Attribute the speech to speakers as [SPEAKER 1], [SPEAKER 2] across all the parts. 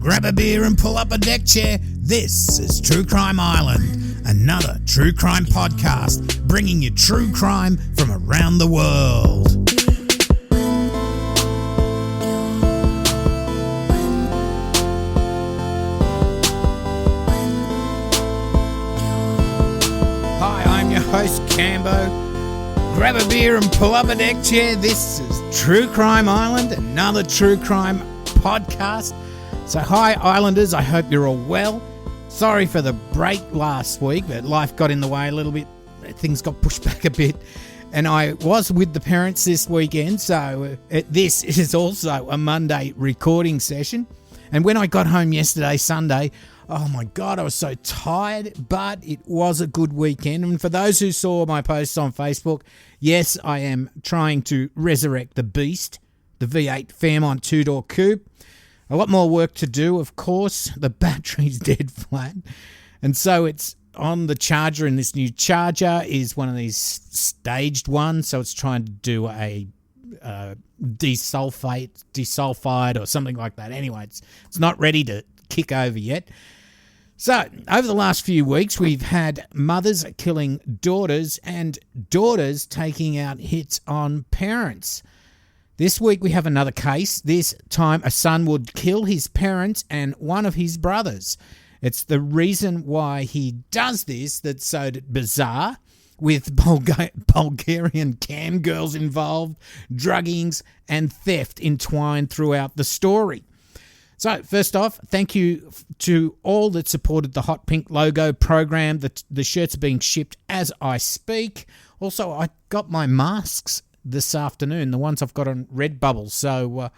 [SPEAKER 1] grab a beer and pull up a deck chair. This is True Crime Island, another true crime podcast bringing you true crime from around the world. Hi, I'm your host, Cambo. Grab a beer and pull up a deck chair. This is True Crime Island, another true crime podcast. So hi Islanders, I hope you're all well. Sorry for the break last week, but life got in the way a little bit. Things got pushed back a bit. And I was with the parents this weekend, so this is also a Monday recording session. And when I got home yesterday, Sunday, oh my God, I was so tired, but it was a good weekend. And for those who saw my posts on Facebook, yes, I am trying to resurrect the beast, the V8 Fairmont two-door coupe. A lot more work to do, of course. The battery's dead flat. And so it's on the charger, and this new charger is one of these staged ones. So it's trying to do a desulfide or something like that. Anyway, it's not ready to kick over yet. So over the last few weeks, we've had mothers killing daughters and daughters taking out hits on parents. This week we have another case. This time a son would kill his parents and one of his brothers. It's the reason why he does this that's so bizarre, with Bulgarian cam girls involved, druggings and theft entwined throughout the story. So first off, thank you to all that supported the Hot Pink logo program. The shirts are being shipped as I speak. Also, I got my masks this afternoon, the ones I've got on Redbubble, so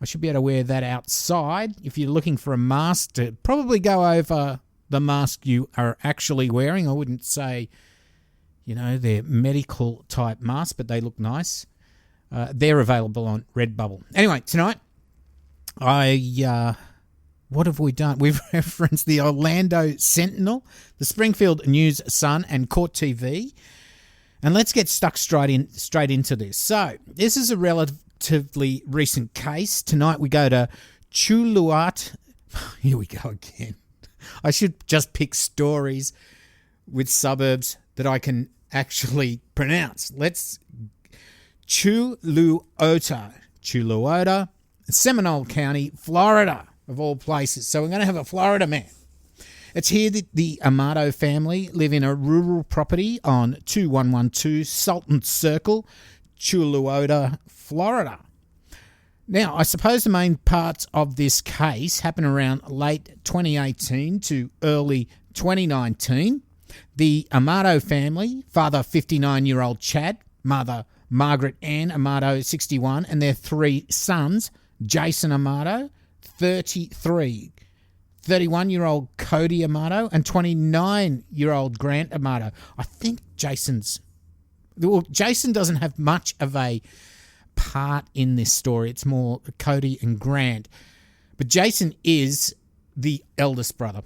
[SPEAKER 1] I should be able to wear that outside. If you're looking for a mask, to probably go over the mask you are actually wearing. I wouldn't say, they're medical type masks, but they look nice. They're available on Redbubble. Anyway, tonight, what have we done? We've referenced the Orlando Sentinel, the Springfield News Sun, and Court TV. And let's get stuck straight into this. So, this is a relatively recent case. Tonight we go to Chuluota. Here we go again. I should just pick stories with suburbs that I can actually pronounce. Chuluota, Seminole County, Florida, of all places. So we're going to have a Florida man. It's here that the Amato family live in a rural property on 2112 Sultan Circle, Chuluota, Florida. Now, I suppose the main parts of this case happen around late 2018 to early 2019. The Amato family, father 59-year-old Chad, mother Margaret Ann Amato, 61, and their three sons, Jason Amato, 33, 31-year-old Cody Amato, and 29-year-old Grant Amato. I think Jason doesn't have much of a part in this story. It's more Cody and Grant. But Jason is the eldest brother.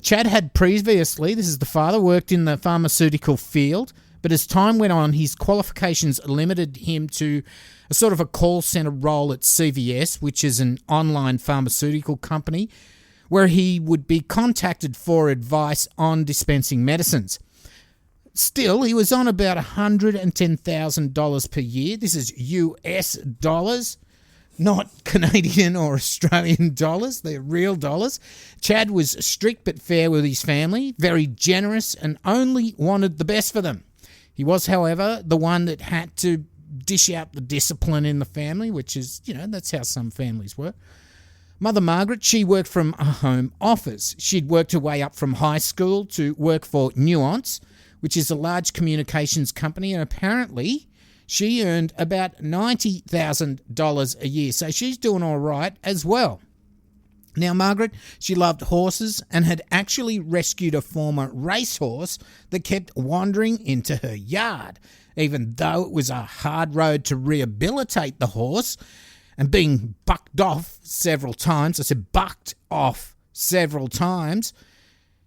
[SPEAKER 1] Chad had previously, this is the father, worked in the pharmaceutical field, but as time went on, his qualifications limited him to a sort of a call center role at CVS, which is an online pharmaceutical company, where he would be contacted for advice on dispensing medicines. Still, he was on about $110,000 per year. This is US dollars, not Canadian or Australian dollars. They're real dollars. Chad was strict but fair with his family, very generous, and only wanted the best for them. He was, however, the one that had to dish out the discipline in the family, which is, that's how some families work. Mother Margaret, she worked from a home office. She'd worked her way up from high school to work for Nuance, which is a large communications company, and apparently she earned about $90,000 a year. So she's doing all right as well. Now, Margaret, she loved horses and had actually rescued a former racehorse that kept wandering into her yard, even though it was a hard road to rehabilitate the horse. And being bucked off several times,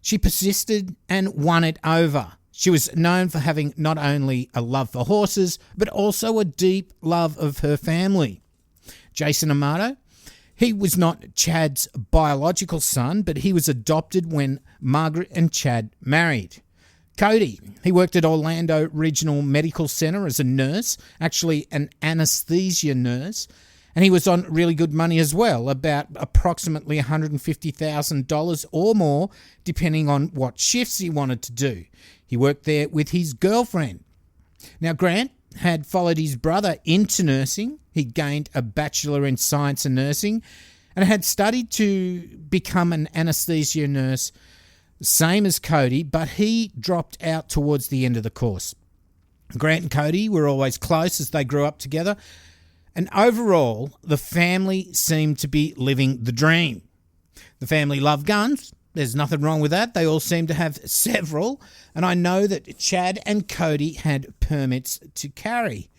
[SPEAKER 1] she persisted and won it over. She was known for having not only a love for horses, but also a deep love of her family. Jason Amato, He was not Chad's biological son, but he was adopted when Margaret and Chad married. Cody, he worked at Orlando Regional Medical Center as a nurse, actually an anesthesia nurse, and he was on really good money as well, about approximately $150,000 or more, depending on what shifts he wanted to do. He worked there with his girlfriend. Now, Grant had followed his brother into nursing. He'd gained a Bachelor in Science and Nursing and had studied to become an anesthesia nurse, same as Cody, but he dropped out towards the end of the course. Grant and Cody were always close as they grew up together, and overall, the family seemed to be living the dream. The family loved guns. There's nothing wrong with that. They all seem to have several, and I know that Chad and Cody had permits to carry.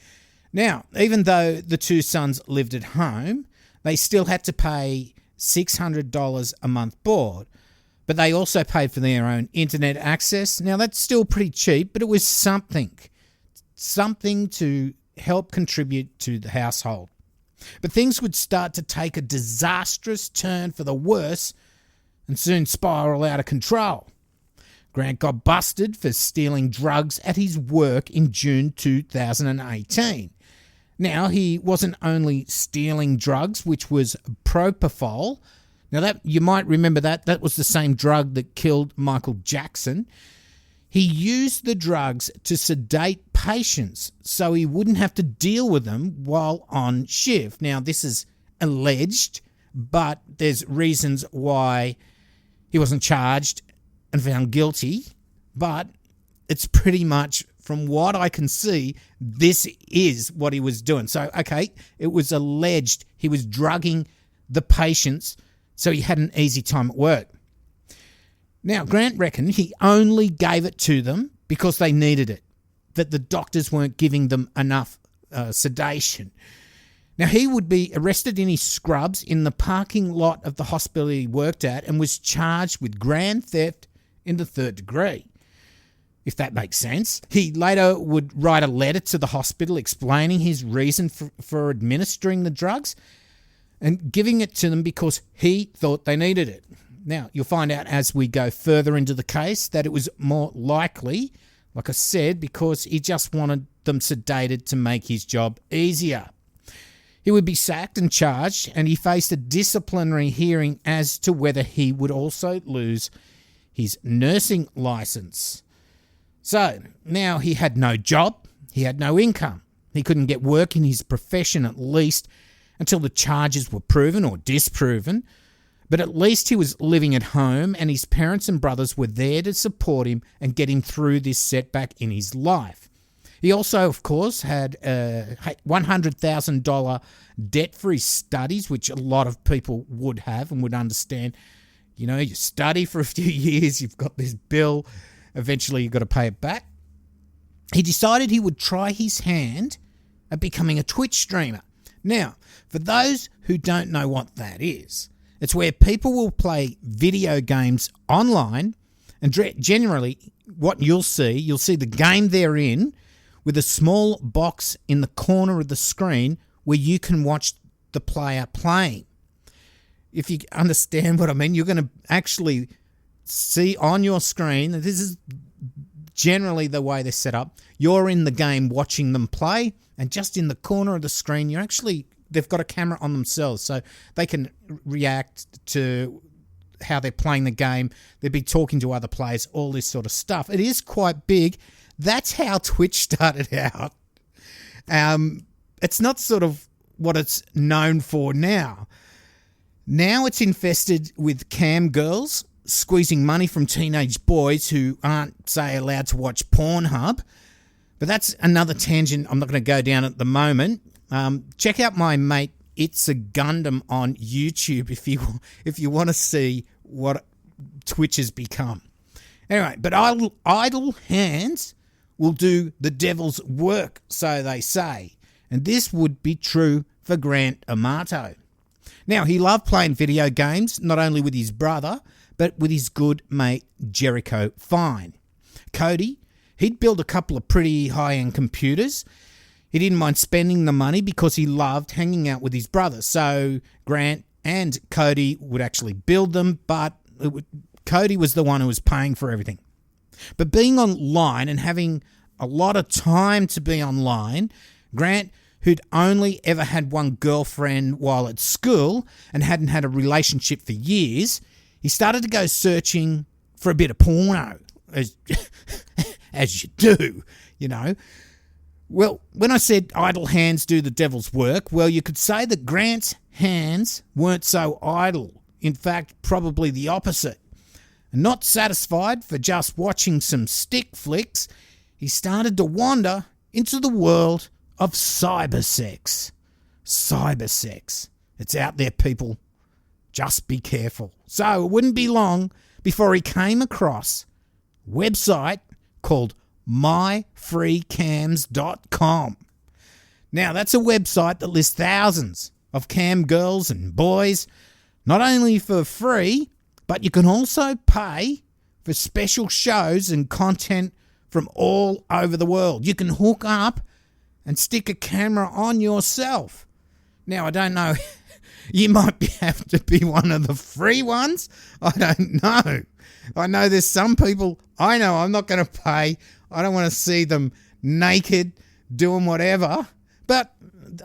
[SPEAKER 1] Now, even though the two sons lived at home, they still had to pay $600 a month board, but they also paid for their own internet access. Now, that's still pretty cheap, but it was something to help contribute to the household. But things would start to take a disastrous turn for the worse and soon spiral out of control. Grant got busted for stealing drugs at his work in June 2018. Now, he wasn't only stealing drugs, which was propofol. Now, that you might remember that was the same drug that killed Michael Jackson. He used the drugs to sedate patients so he wouldn't have to deal with them while on shift. Now, this is alleged, but there's reasons why he wasn't charged and found guilty, but it's pretty much, from what I can see, this is what he was doing. So, okay, it was alleged he was drugging the patients so he had an easy time at work. Now, Grant reckoned he only gave it to them because they needed it, that the doctors weren't giving them enough sedation. Now, he would be arrested in his scrubs in the parking lot of the hospital he worked at and was charged with grand theft in the 3rd degree, if that makes sense. He later would write a letter to the hospital explaining his reason for administering the drugs and giving it to them because he thought they needed it. Now, you'll find out as we go further into the case that it was more likely, like I said, because he just wanted them sedated to make his job easier. He would be sacked and charged, and he faced a disciplinary hearing as to whether he would also lose his nursing license. So, now he had no job, he had no income. He couldn't get work in his profession at least until the charges were proven or disproven. But at least he was living at home and his parents and brothers were there to support him and get him through this setback in his life. He also, of course, had a $100,000 debt for his studies, which a lot of people would have and would understand. You know, you study for a few years, you've got this bill, eventually you've got to pay it back. He decided he would try his hand at becoming a Twitch streamer. Now, for those who don't know what that is, it's where people will play video games online, and generally what you'll see the game they're in with a small box in the corner of the screen where you can watch the player playing. If you understand what I mean, you're going to actually see on your screen, this is generally the way they're set up, you're in the game watching them play, and just in the corner of the screen, they've got a camera on themselves, so they can react to how they're playing the game. They'll be talking to other players, all this sort of stuff. It is quite big. That's how Twitch started out. It's not sort of what it's known for now. Now it's infested with cam girls squeezing money from teenage boys who aren't, say, allowed to watch Pornhub. But that's another tangent I'm not going to go down at the moment. Check out my mate It's a Gundam on YouTube if you want to see what Twitch has become. Anyway, but idle hands will do the devil's work, so they say. And this would be true for Grant Amato. Now, he loved playing video games, not only with his brother, but with his good mate Jericho Fine. Cody, he'd build a couple of pretty high-end computers. He didn't mind spending the money because he loved hanging out with his brother. So Grant and Cody would actually build them, but Cody was the one who was paying for everything. But being online and having a lot of time to be online, Grant, who'd only ever had one girlfriend while at school and hadn't had a relationship for years, he started to go searching for a bit of porno, as you do, you know. Well, when I said idle hands do the devil's work, well, you could say that Grant's hands weren't so idle. In fact, probably the opposite. And not satisfied for just watching some stick flicks, he started to wander into the world of cybersex. Cybersex. It's out there, people. Just be careful. So it wouldn't be long before he came across a website called myfreecams.com. Now, that's a website that lists thousands of cam girls and boys, not only for free, but you can also pay for special shows and content from all over the world. You can hook up and stick a camera on yourself. Now, I don't know, you might have to be one of the free ones. I don't know. I know there's some people, I know I'm not going to pay. I don't want to see them naked doing whatever. But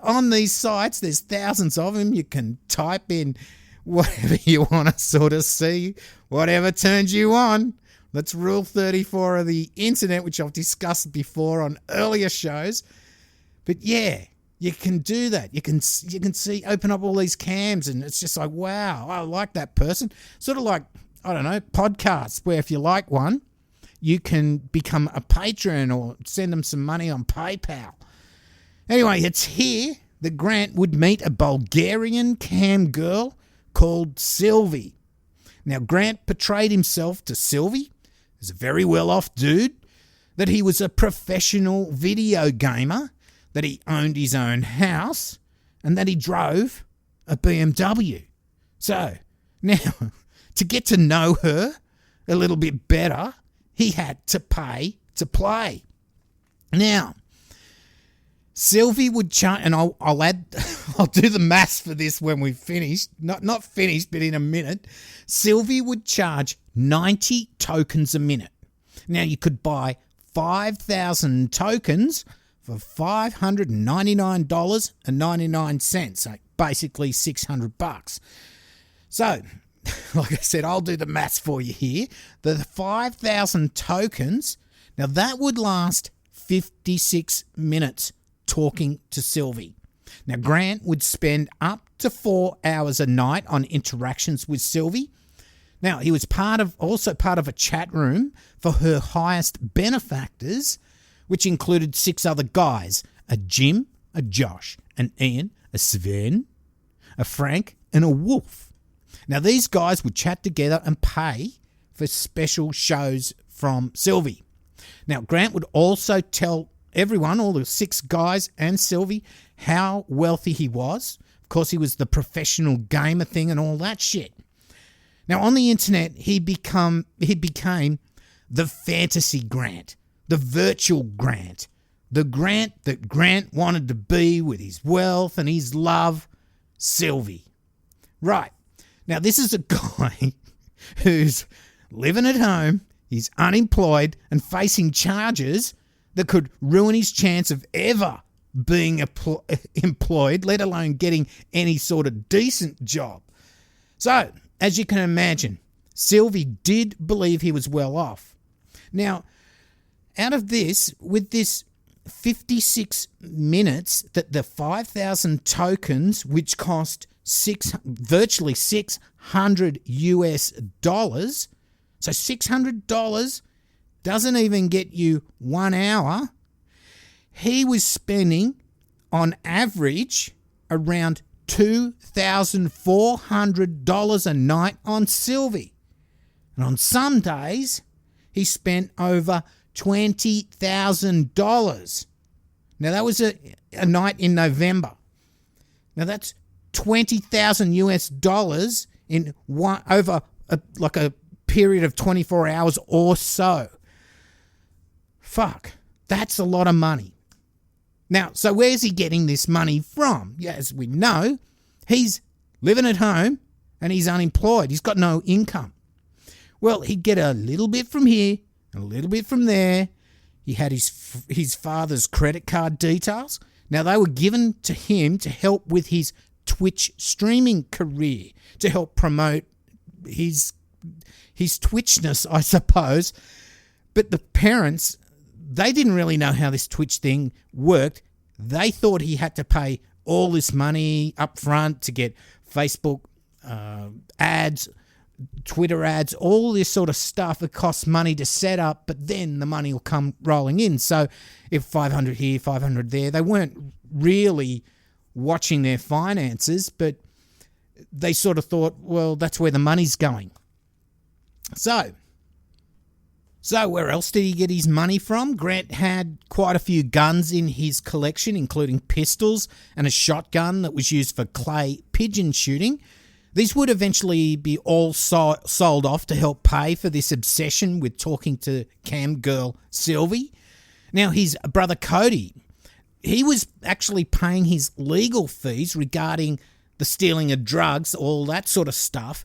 [SPEAKER 1] on these sites, there's thousands of them. You can type in whatever you want to sort of see, whatever turns you on. That's Rule 34 of the internet, which I've discussed before on earlier shows. But yeah, you can do that. You can see, open up all these cams, and it's just like, wow, I like that person. Sort of like, I don't know, podcasts, where if you like one, you can become a patron or send them some money on PayPal. Anyway, it's here that Grant would meet a Bulgarian cam girl called Sylvie. Now, Grant portrayed himself to Sylvie as a very well-off dude, that he was a professional video gamer, that he owned his own house, and that he drove a BMW. So, now, to get to know her a little bit better, he had to pay to play. Now, Sylvie would charge, and I'll do the maths for this when we've finished. Not finished, but in a minute. Sylvie would charge 90 tokens a minute. Now, you could buy 5,000 tokens for $599.99, so basically $600. So, like I said, I'll do the maths for you here. The 5,000 tokens, now that would last 56 minutes talking to Sylvie. Now, Grant would spend up to 4 hours a night on interactions with Sylvie. Now, he was also part of a chat room for her highest benefactors, which included 6 other guys, a Jim, a Josh, an Ian, a Sven, a Frank, and a Wolf. Now, these guys would chat together and pay for special shows from Sylvie. Now, Grant would also tell everyone, all the 6 guys and Sylvie, how wealthy he was. Of course, he was the professional gamer thing and all that shit. Now, on the internet, he became the fantasy Grant, the virtual Grant, the Grant that Grant wanted to be with his wealth and his love, Sylvie. Right. Now, this is a guy who's living at home, he's unemployed and facing charges that could ruin his chance of ever being employed, let alone getting any sort of decent job. So, as you can imagine, Sylvie did believe he was well off. Now, out of this, with this 56 minutes, that the 5,000 tokens, which cost virtually $600 US, so $600 doesn't even get you 1 hour. He was spending, on average, around $2,400 a night on Sylvie. And on some days, he spent over $20,000. Now, that was a night in November. Now, that's 20,000 US dollars in over a period of 24 hours or so. Fuck, that's a lot of money. Now, so where's he getting this money from? Yeah, as we know, he's living at home, and he's unemployed. He's got no income. Well, he'd get a little bit from here, a little bit from there. He had his father's credit card details. Now, they were given to him to help with his Twitch streaming career, to help promote his Twitchness, I suppose. But the parents, they didn't really know how this Twitch thing worked. They thought he had to pay all this money up front to get Facebook ads, Twitter ads, all this sort of stuff. It costs money to set up, but then the money will come rolling in. So if 500 here, 500 there, they weren't really watching their finances, but they sort of thought, well, that's where the money's going. So where else did he get his money from? Grant had quite a few guns in his collection, including pistols and a shotgun that was used for clay pigeon shooting. These would eventually be all sold off to help pay for this obsession with talking to cam girl Sylvie. Now, his brother Cody, he was actually paying his legal fees regarding the stealing of drugs, all that sort of stuff.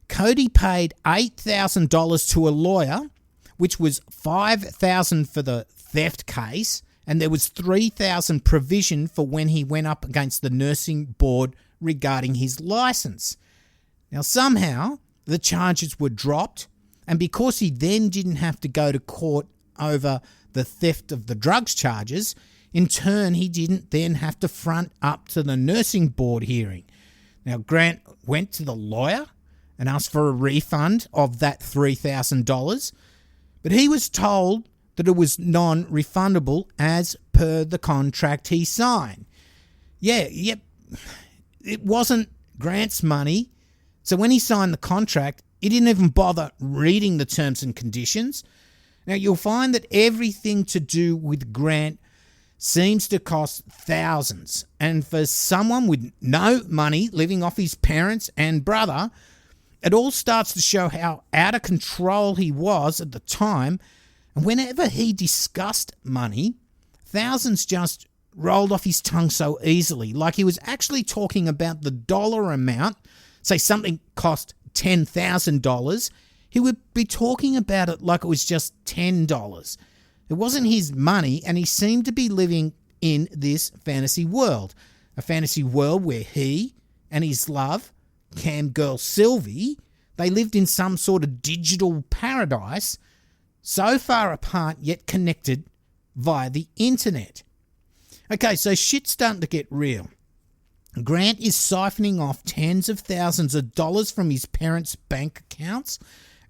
[SPEAKER 1] Cody paid $8,000 to a lawyer, which was $5,000 for the theft case, and there was $3,000 provision for when he went up against the nursing board regarding his license. Now, somehow, the charges were dropped, and because he then didn't have to go to court over the theft of the drugs charges, in turn, he didn't then have to front up to the nursing board hearing. Now, Grant went to the lawyer and asked for a refund of that $3,000, but he was told that it was non-refundable as per the contract he signed. It wasn't Grant's money, so when he signed the contract, he didn't even bother reading the terms and conditions. Now, you'll find that everything to do with Grant seems to cost thousands, and for someone with no money living off his parents and brother, it all starts to show how out of control he was at the time, and whenever he discussed money, thousands just rolled off his tongue so easily, like he was actually talking about the dollar amount. Say something cost $10,000, he would be talking about it like it was just $10. It wasn't his money, and he seemed to be living in this fantasy world. A fantasy world where he and his love, cam girl Sylvie, they lived in some sort of digital paradise, so far apart yet connected via the internet. Okay, so shit's starting to get real. Grant is siphoning off tens of thousands of dollars from his parents' bank accounts.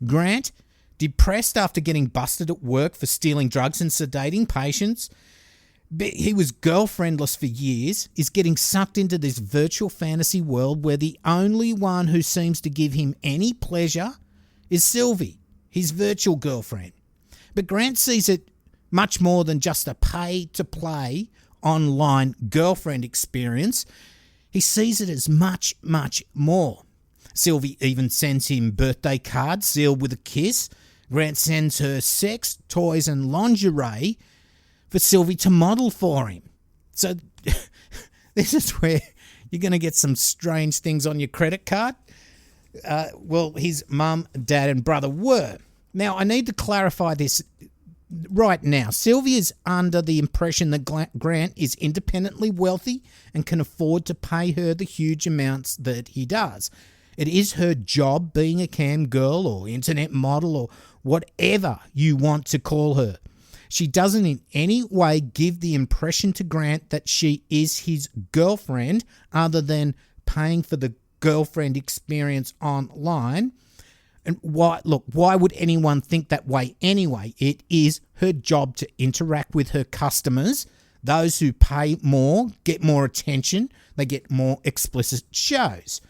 [SPEAKER 1] Grant, depressed after getting busted at work for stealing drugs and sedating patients, he was girlfriendless for years, is getting sucked into this virtual fantasy world where the only one who seems to give him any pleasure is Sylvie, his virtual girlfriend. But Grant sees it much more than just a pay-to-play online girlfriend experience. He sees it as much, much more. Sylvie even sends him birthday cards sealed with a kiss. Grant sends her sex, toys and lingerie for Sylvie to model for him. So this is where you're going to get some strange things on your credit card. Well, his mum, dad and brother were. Now, I need to clarify this right now. Sylvie is under the impression that Grant is independently wealthy and can afford to pay her the huge amounts that he does. It is her job being a cam girl or internet model or whatever you want to call her. She doesn't in any way give the impression to Grant that she is his girlfriend other than paying for the girlfriend experience online. And why would anyone think that way anyway? It is her job to interact with her customers. Those who pay more get more attention. They get more explicit shows.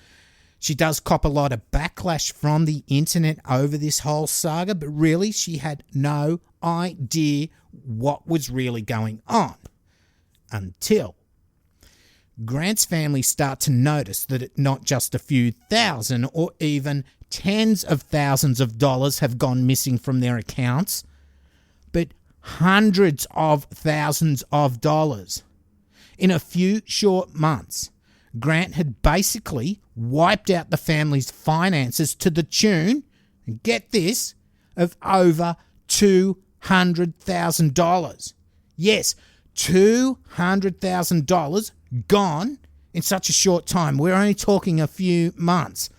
[SPEAKER 1] She does cop a lot of backlash from the internet over this whole saga, but really she had no idea what was really going on until Grant's family start to notice that it not just a few thousand or even tens of thousands of dollars have gone missing from their accounts, but hundreds of thousands of dollars. In a few short months, Grant had basically wiped out the family's finances to the tune, and get this, of over $200,000. Yes, $200,000 gone in such a short time. We're only talking a few months.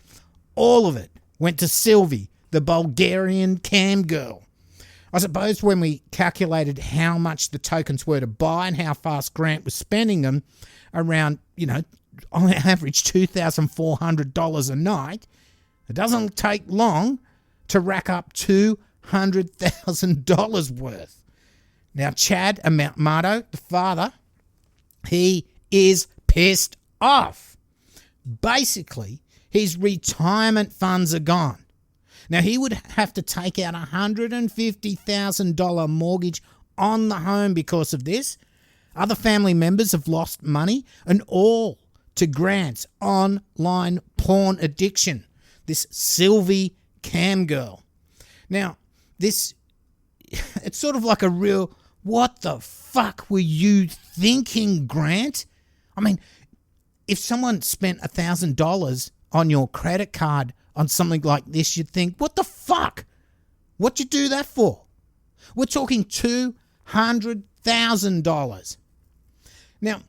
[SPEAKER 1] All of it went to Sylvie, the Bulgarian cam girl. I suppose when we calculated how much the tokens were to buy and how fast Grant was spending them, around, on average $2,400 a night, it doesn't take long to rack up $200,000 worth. Now, Chad Amato, the father, he is pissed off. Basically, his retirement funds are gone. Now, he would have to take out a $150,000 mortgage on the home because of this. Other family members have lost money, and all to Grant's online porn addiction, this Sylvie cam girl. Now, it's sort of like a real, what the fuck were you thinking, Grant? I mean, if someone spent $1,000 on your credit card on something like this, you'd think, what the fuck? What'd you do that for? We're talking $200,000. Now,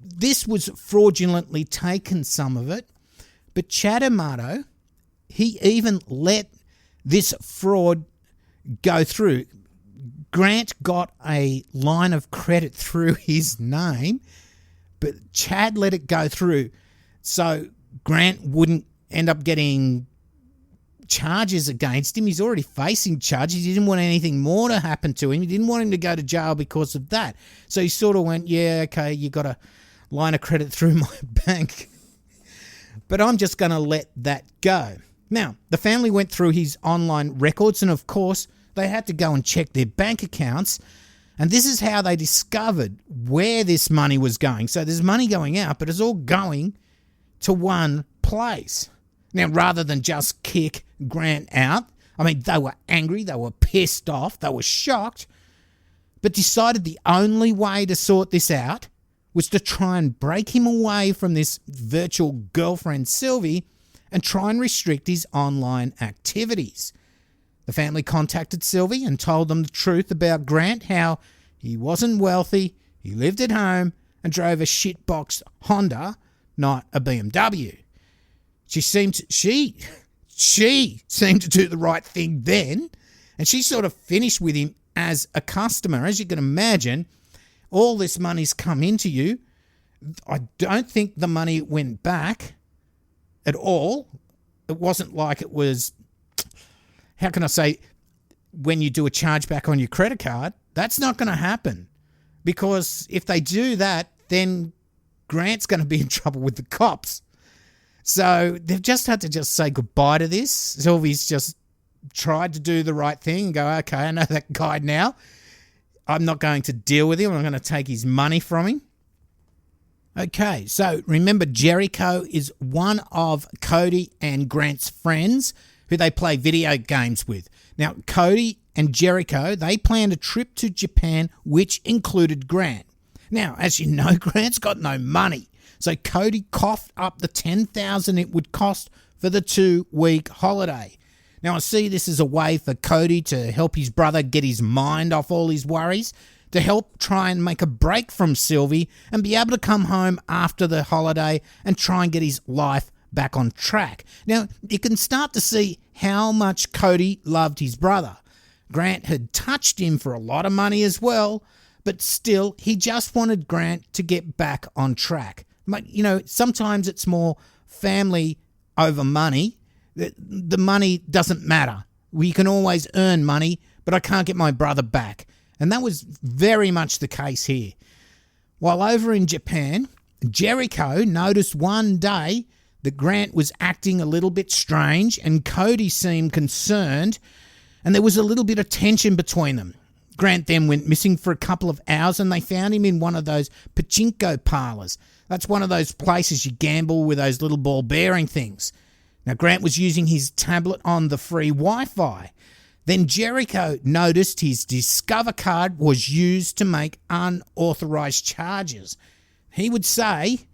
[SPEAKER 1] this was fraudulently taken, some of it, but Chad Amato, he even let this fraud go through. Grant got a line of credit through his name, but Chad let it go through so Grant wouldn't end up getting charges against him. He's already facing charges. He didn't want anything more to happen to him. He didn't want him to go to jail because of that. So he sort of went, yeah, okay, you got a line of credit through my bank, but I'm just going to let that go. Now, the family went through his online records, and of course, they had to go and check their bank accounts, and this is how they discovered where this money was going. So there's money going out, but it's all going to one place. Now, rather than just kick Grant out, I mean, they were angry, they were pissed off, they were shocked, but decided the only way to sort this out was to try and break him away from this virtual girlfriend, Sylvie, and try and restrict his online activities. The family contacted Sylvie and told them the truth about Grant, how he wasn't wealthy, he lived at home, and drove a shitbox Honda, not a BMW. She seemed to do the right thing then, and she sort of finished with him as a customer. As you can imagine, all this money's come into you. I don't think the money went back at all. It wasn't like it was, how can I say, when you do a chargeback on your credit card, that's not going to happen. Because if they do that, then Grant's going to be in trouble with the cops. So they've just had to just say goodbye to this. Sylvie's just tried to do the right thing and go, okay, I know that guy now. I'm not going to deal with him. I'm going to take his money from him. Okay, so remember, Jericho is one of Cody and Grant's friends who they play video games with. Now, Cody and Jericho, they planned a trip to Japan, which included Grant. Now, as you know, Grant's got no money. So Cody coughed up the $10,000 it would cost for the 2-week holiday. Now, I see this as a way for Cody to help his brother get his mind off all his worries, to help try and make a break from Sylvie and be able to come home after the holiday and try and get his life back on track. Now, you can start to see how much Cody loved his brother. Grant had touched him for a lot of money as well, but still, he just wanted Grant to get back on track. But, sometimes it's more family over money. The money doesn't matter. We can always earn money, but I can't get my brother back. And that was very much the case here. While over in Japan, Jericho noticed one day that Grant was acting a little bit strange and Cody seemed concerned, and there was a little bit of tension between them. Grant then went missing for a couple of hours and they found him in one of those pachinko parlours. That's one of those places you gamble with those little ball bearing things. Now, Grant was using his tablet on the free Wi-Fi. Then Jericho noticed his Discover card was used to make unauthorised charges. He would say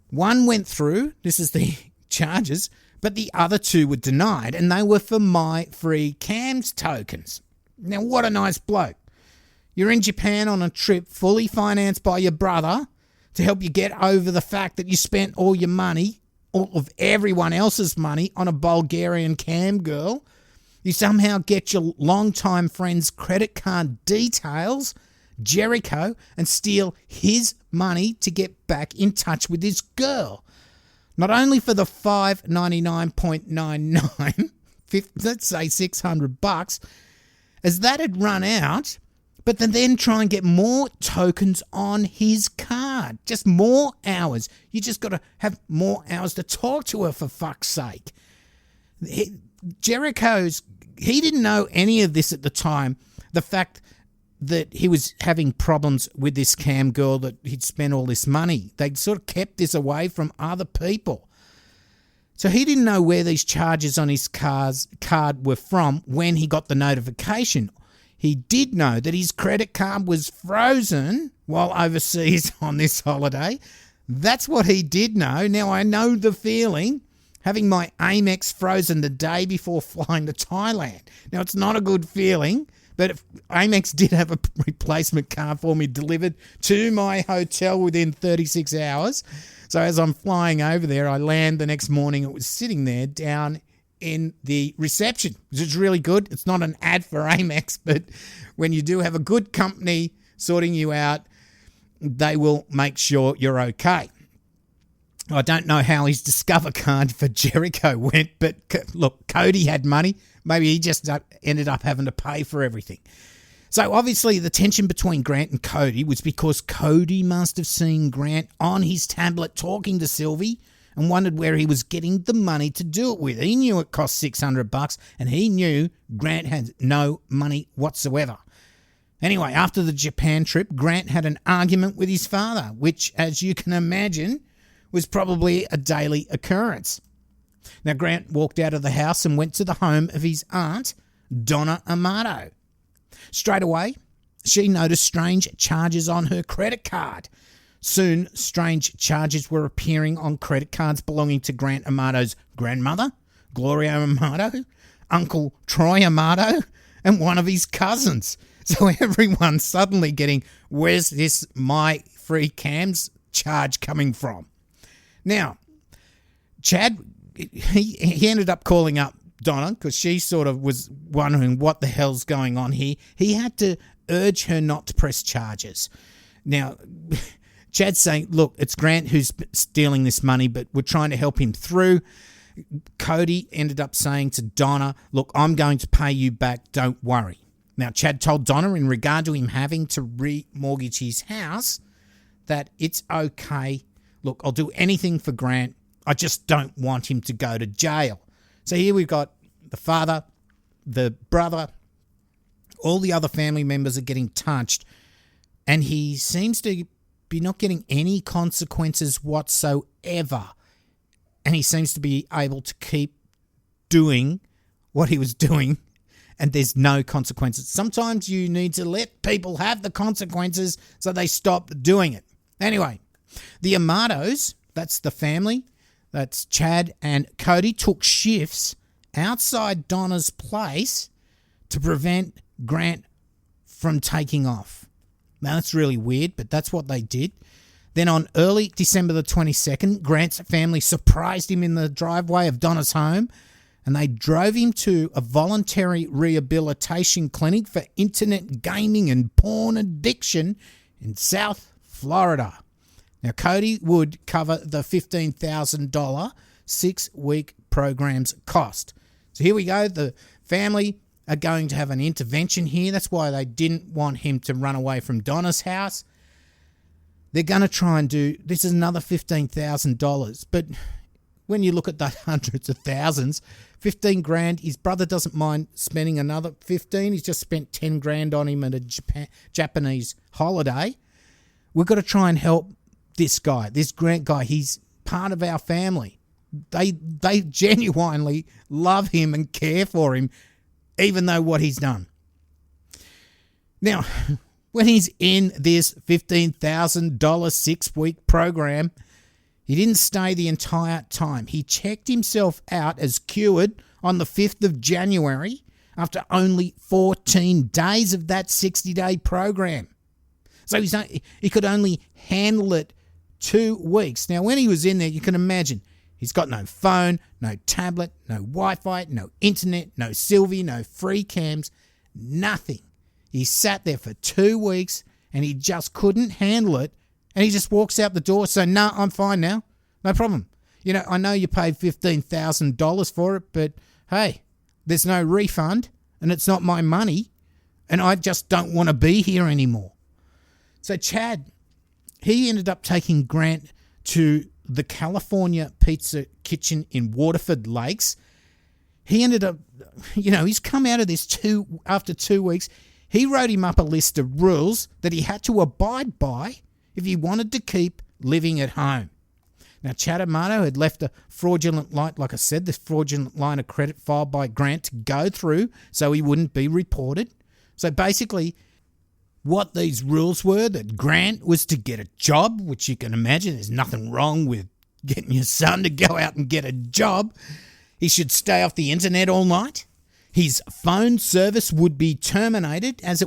[SPEAKER 1] one went through, this is the charges, but the other two were denied, and they were for my free cams tokens. Now, what a nice bloke. You're in Japan on a trip fully financed by your brother to help you get over the fact that you spent all your money, all of everyone else's money, on a Bulgarian cam girl. You somehow get your longtime friend's credit card details, Jericho, and steal his money to get back in touch with this girl. Not only for the $599.99, let's say $600, as that had run out, but then try and get more tokens on his card. Just more hours. You just got to have more hours to talk to her, for fuck's sake. Jericho's, he didn't know any of this at the time. The fact that he was having problems with this cam girl, that he'd spent all this money. They'd sort of kept this away from other people. So he didn't know where these charges on his card were from when he got the notification. He did know that his credit card was frozen while overseas on this holiday. That's what he did know. Now, I know the feeling, having my Amex frozen the day before flying to Thailand. Now, it's not a good feeling, but Amex did have a replacement card for me delivered to my hotel within 36 hours. So as I'm flying over there, I land the next morning. It was sitting there down in the reception, which is really good. It's not an ad for Amex, but when you do have a good company sorting you out, they will make sure you're okay. I don't know how his Discover card for Jericho went, but look, Cody had money. Maybe he just ended up having to pay for everything. So obviously the tension between Grant and Cody was because Cody must have seen Grant on his tablet talking to Sylvie and wondered where he was getting the money to do it with. He knew it cost $600 and he knew Grant had no money whatsoever. Anyway, after the Japan trip, Grant had an argument with his father, which, as you can imagine, was probably a daily occurrence. Now, Grant walked out of the house and went to the home of his aunt, Donna Amato. Straight away, she noticed strange charges on her credit card. Soon, strange charges were appearing on credit cards belonging to Grant Amato's grandmother, Gloria Amato, Uncle Troy Amato, and one of his cousins. So everyone's suddenly getting, where's this my free cams charge coming from? Now, Chad, he ended up calling up Donna because she sort of was wondering what the hell's going on here. He had to urge her not to press charges. Now, Chad's saying, look, it's Grant who's stealing this money, but we're trying to help him through. Cody ended up saying to Donna, look, I'm going to pay you back, don't worry. Now, Chad told Donna in regard to him having to remortgage his house that it's okay. Look, I'll do anything for Grant. I just don't want him to go to jail. So here we've got the father, the brother, all the other family members are getting touched, and he seems to be not getting any consequences whatsoever. And he seems to be able to keep doing what he was doing, and there's no consequences. Sometimes you need to let people have the consequences so they stop doing it. Anyway, the Amatos, that's the family, that's Chad and Cody, took shifts outside Donna's place to prevent Grant from taking off. Now, that's really weird, but that's what they did. Then on early December the 22nd, Grant's family surprised him in the driveway of Donna's home, and they drove him to a voluntary rehabilitation clinic for internet gaming and porn addiction in South Florida. Now, Cody would cover the $15,000 6-week program's cost. So here we go. The family are going to have an intervention here. That's why they didn't want him to run away from Donna's house. They're going to try and do, this is another $15,000. But when you look at the hundreds of thousands, 15 grand, his brother doesn't mind spending another 15. He's just spent 10 grand on him at a Japanese holiday. We've got to try and help this guy, this Grant guy. He's part of our family. They genuinely love him and care for him, even though what he's done. Now, When he's in this $15,000 6-week program, he didn't stay the entire time. He checked himself out as cured on the 5th of January after only 14 days of that 60-day program. So he could only handle it 2 weeks. Now, when he was in there, you can imagine, he's got no phone, no tablet, no Wi-Fi, no internet, no Sylvie, no free cams, nothing. He sat there for 2 weeks and he just couldn't handle it. And he just walks out the door saying, "No, I'm fine now. No problem. You know, I know you paid $15,000 for it, but hey, there's no refund and it's not my money and I just don't want to be here anymore." So Chad, he ended up taking Grant to the California Pizza Kitchen in Waterford Lakes. He ended up, he's come out of this after 2 weeks. He wrote him up a list of rules that he had to abide by if he wanted to keep living at home. Now, Chad Amato had left a fraudulent line, like I said, this fraudulent line of credit filed by Grant to go through so he wouldn't be reported. So basically, what these rules were, that Grant was to get a job, which you can imagine there's nothing wrong with getting your son to go out and get a job. He should stay off the internet all night. His phone service would be terminated as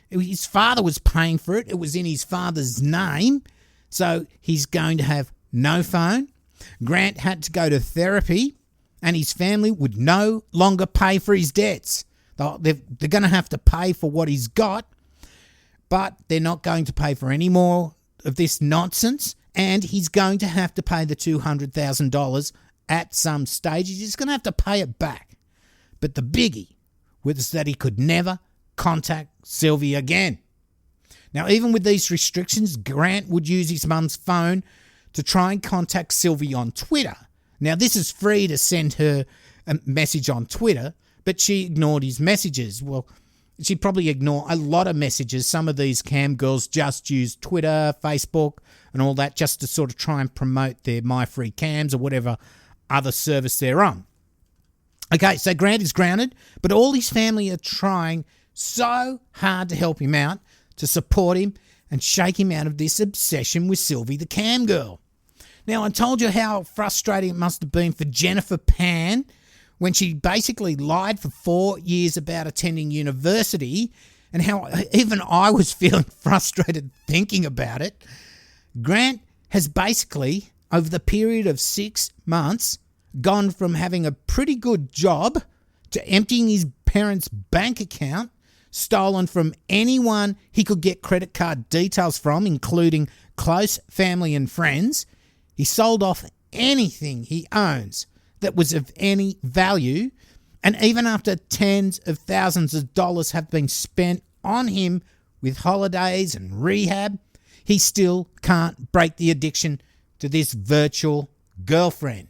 [SPEAKER 1] his father was paying for it. It was in his father's name. So he's going to have no phone. Grant had to go to therapy and his family would no longer pay for his debts. They're going to have to pay for what he's got, but they're not going to pay for any more of this nonsense. And he's going to have to pay the $200,000 at some stage. He's just going to have to pay it back. But the biggie was that he could never contact Sylvie again. Now, even with these restrictions, Grant would use his mum's phone to try and contact Sylvie on Twitter. Now, this is free to send her a message on Twitter, but she ignored his messages. Well, she'd probably ignore a lot of messages. Some of these cam girls just use Twitter, Facebook, and all that just to sort of try and promote their My Free Cams or whatever other service they're on. Okay, so Grant is grounded, but all his family are trying so hard to help him out, to support him and shake him out of this obsession with Sylvie the cam girl. Now, I told you how frustrating it must have been for Jennifer Pan when she basically lied for 4 years about attending university, and how even I was feeling frustrated thinking about it. Grant has basically, over the period of 6 months, gone from having a pretty good job to emptying his parents' bank account, stolen from anyone he could get credit card details from, including close family and friends. He sold off anything he owns that was of any value, and even after tens of thousands of dollars have been spent on him with holidays and rehab, he still can't break the addiction to this virtual girlfriend.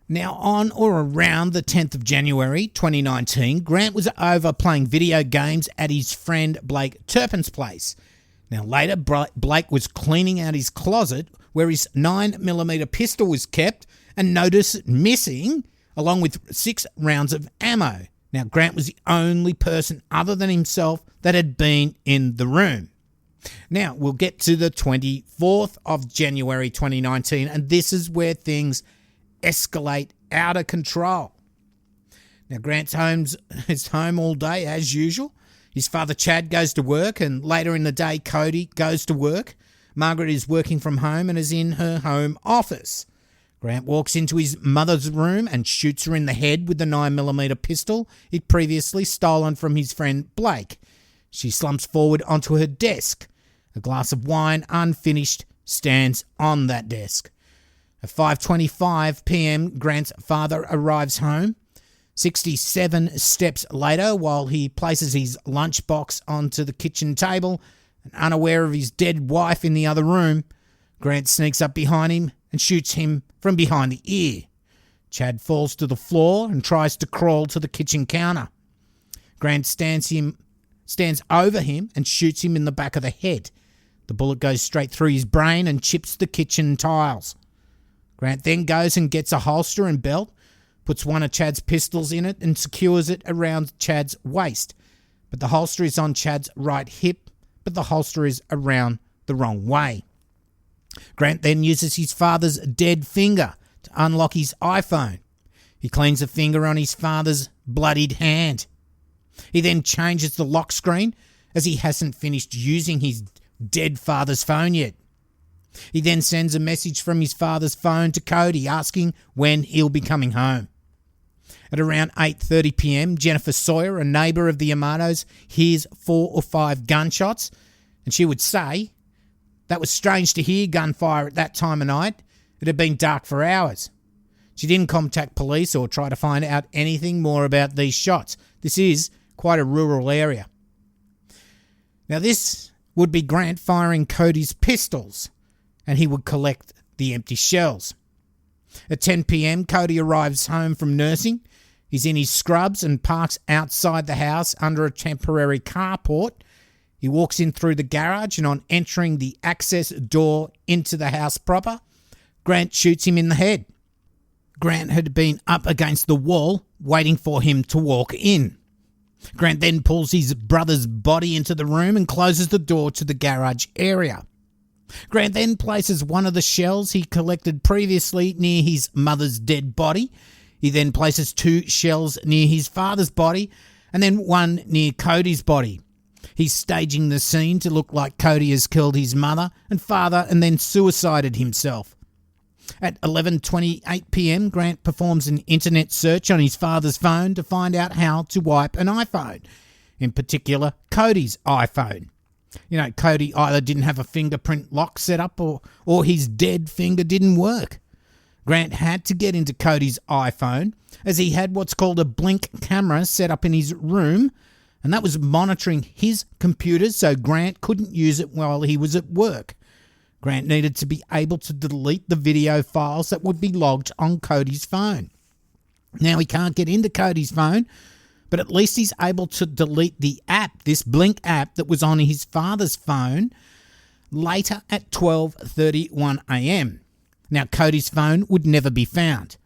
[SPEAKER 1] Now, on or around the 10th of January 2019, Grant was over playing video games at his friend Blake Turpin's place. Now, later, Blake was cleaning out his closet where his 9mm pistol was kept and noticed it missing, along with 6 rounds of ammo. Now, Grant was the only person other than himself that had been in the room. Now, we'll get to the 24th of January 2019, and this is where things escalate out of control. Now, Grant's home all day as usual. His father Chad goes to work, and later in the day Cody goes to work. Margaret is working from home and is in her home office. Grant walks into his mother's room and shoots her in the head with the 9mm pistol he'd previously stolen from his friend Blake. She slumps forward onto her desk. A glass of wine, unfinished, stands on that desk. At 5:25 p.m, Grant's father arrives home. 67 steps later, while he places his lunchbox onto the kitchen table and unaware of his dead wife in the other room, Grant sneaks up behind him and shoots him from behind the ear. Chad falls to the floor and tries to crawl to the kitchen counter. Grant stands over him and shoots him in the back of the head. The bullet goes straight through his brain and chips the kitchen tiles. Grant then goes and gets a holster and belt, puts one of Chad's pistols in it and secures it around Chad's waist. But the holster is on Chad's right hip but the holster is around the wrong way. Grant then uses his father's dead finger to unlock his iPhone. He cleans the finger on his father's bloodied hand. He then changes the lock screen as he hasn't finished using his dead father's phone yet. He then sends a message from his father's phone to Cody asking when he'll be coming home. At around 8:30 p.m, Jennifer Sawyer, a neighbour of the Amatos, hears 4 or 5 gunshots, and she would say that was strange to hear gunfire at that time of night. It had been dark for hours. She didn't contact police or try to find out anything more about these shots. This is quite a rural area. Now this would be Grant firing Cody's pistols, and he would collect the empty shells. At 10 p.m, Cody arrives home from nursing. He's in his scrubs and parks outside the house under a temporary carport. He walks in through the garage, and on entering the access door into the house proper, Grant shoots him in the head. Grant had been up against the wall, waiting for him to walk in. Grant then pulls his brother's body into the room and closes the door to the garage area. Grant then places one of the shells he collected previously near his mother's dead body. He then places 2 shells near his father's body and then one near Cody's body. He's staging the scene to look like Cody has killed his mother and father and then suicided himself. At 11:28 p.m, Grant performs an internet search on his father's phone to find out how to wipe an iPhone, in particular Cody's iPhone. You know, Cody either didn't have a fingerprint lock set up or his dead finger didn't work. Grant had to get into Cody's iPhone as he had what's called a blink camera set up in his room, and that was monitoring his computer so Grant couldn't use it while he was at work. Grant needed to be able to delete the video files that would be logged on Cody's phone. Now he can't get into Cody's phone, but at least he's able to delete the app, this Blink app that was on his father's phone, later at 12:31 a.m. Now Cody's phone would never be found.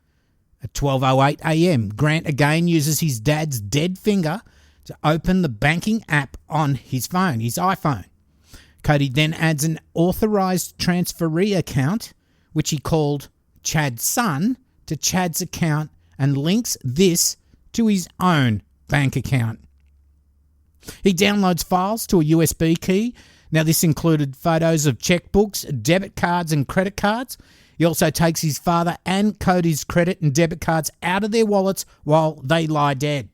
[SPEAKER 1] At 12:08 a.m, Grant again uses his dad's dead finger to open the banking app on his phone, his iPhone. Cody then adds an authorised transferee account, which he called Chad's son, to Chad's account and links this to his own bank account. He downloads files to a USB key. Now this included photos of checkbooks, debit cards and credit cards. He also takes his father and Cody's credit and debit cards out of their wallets while they lie dead.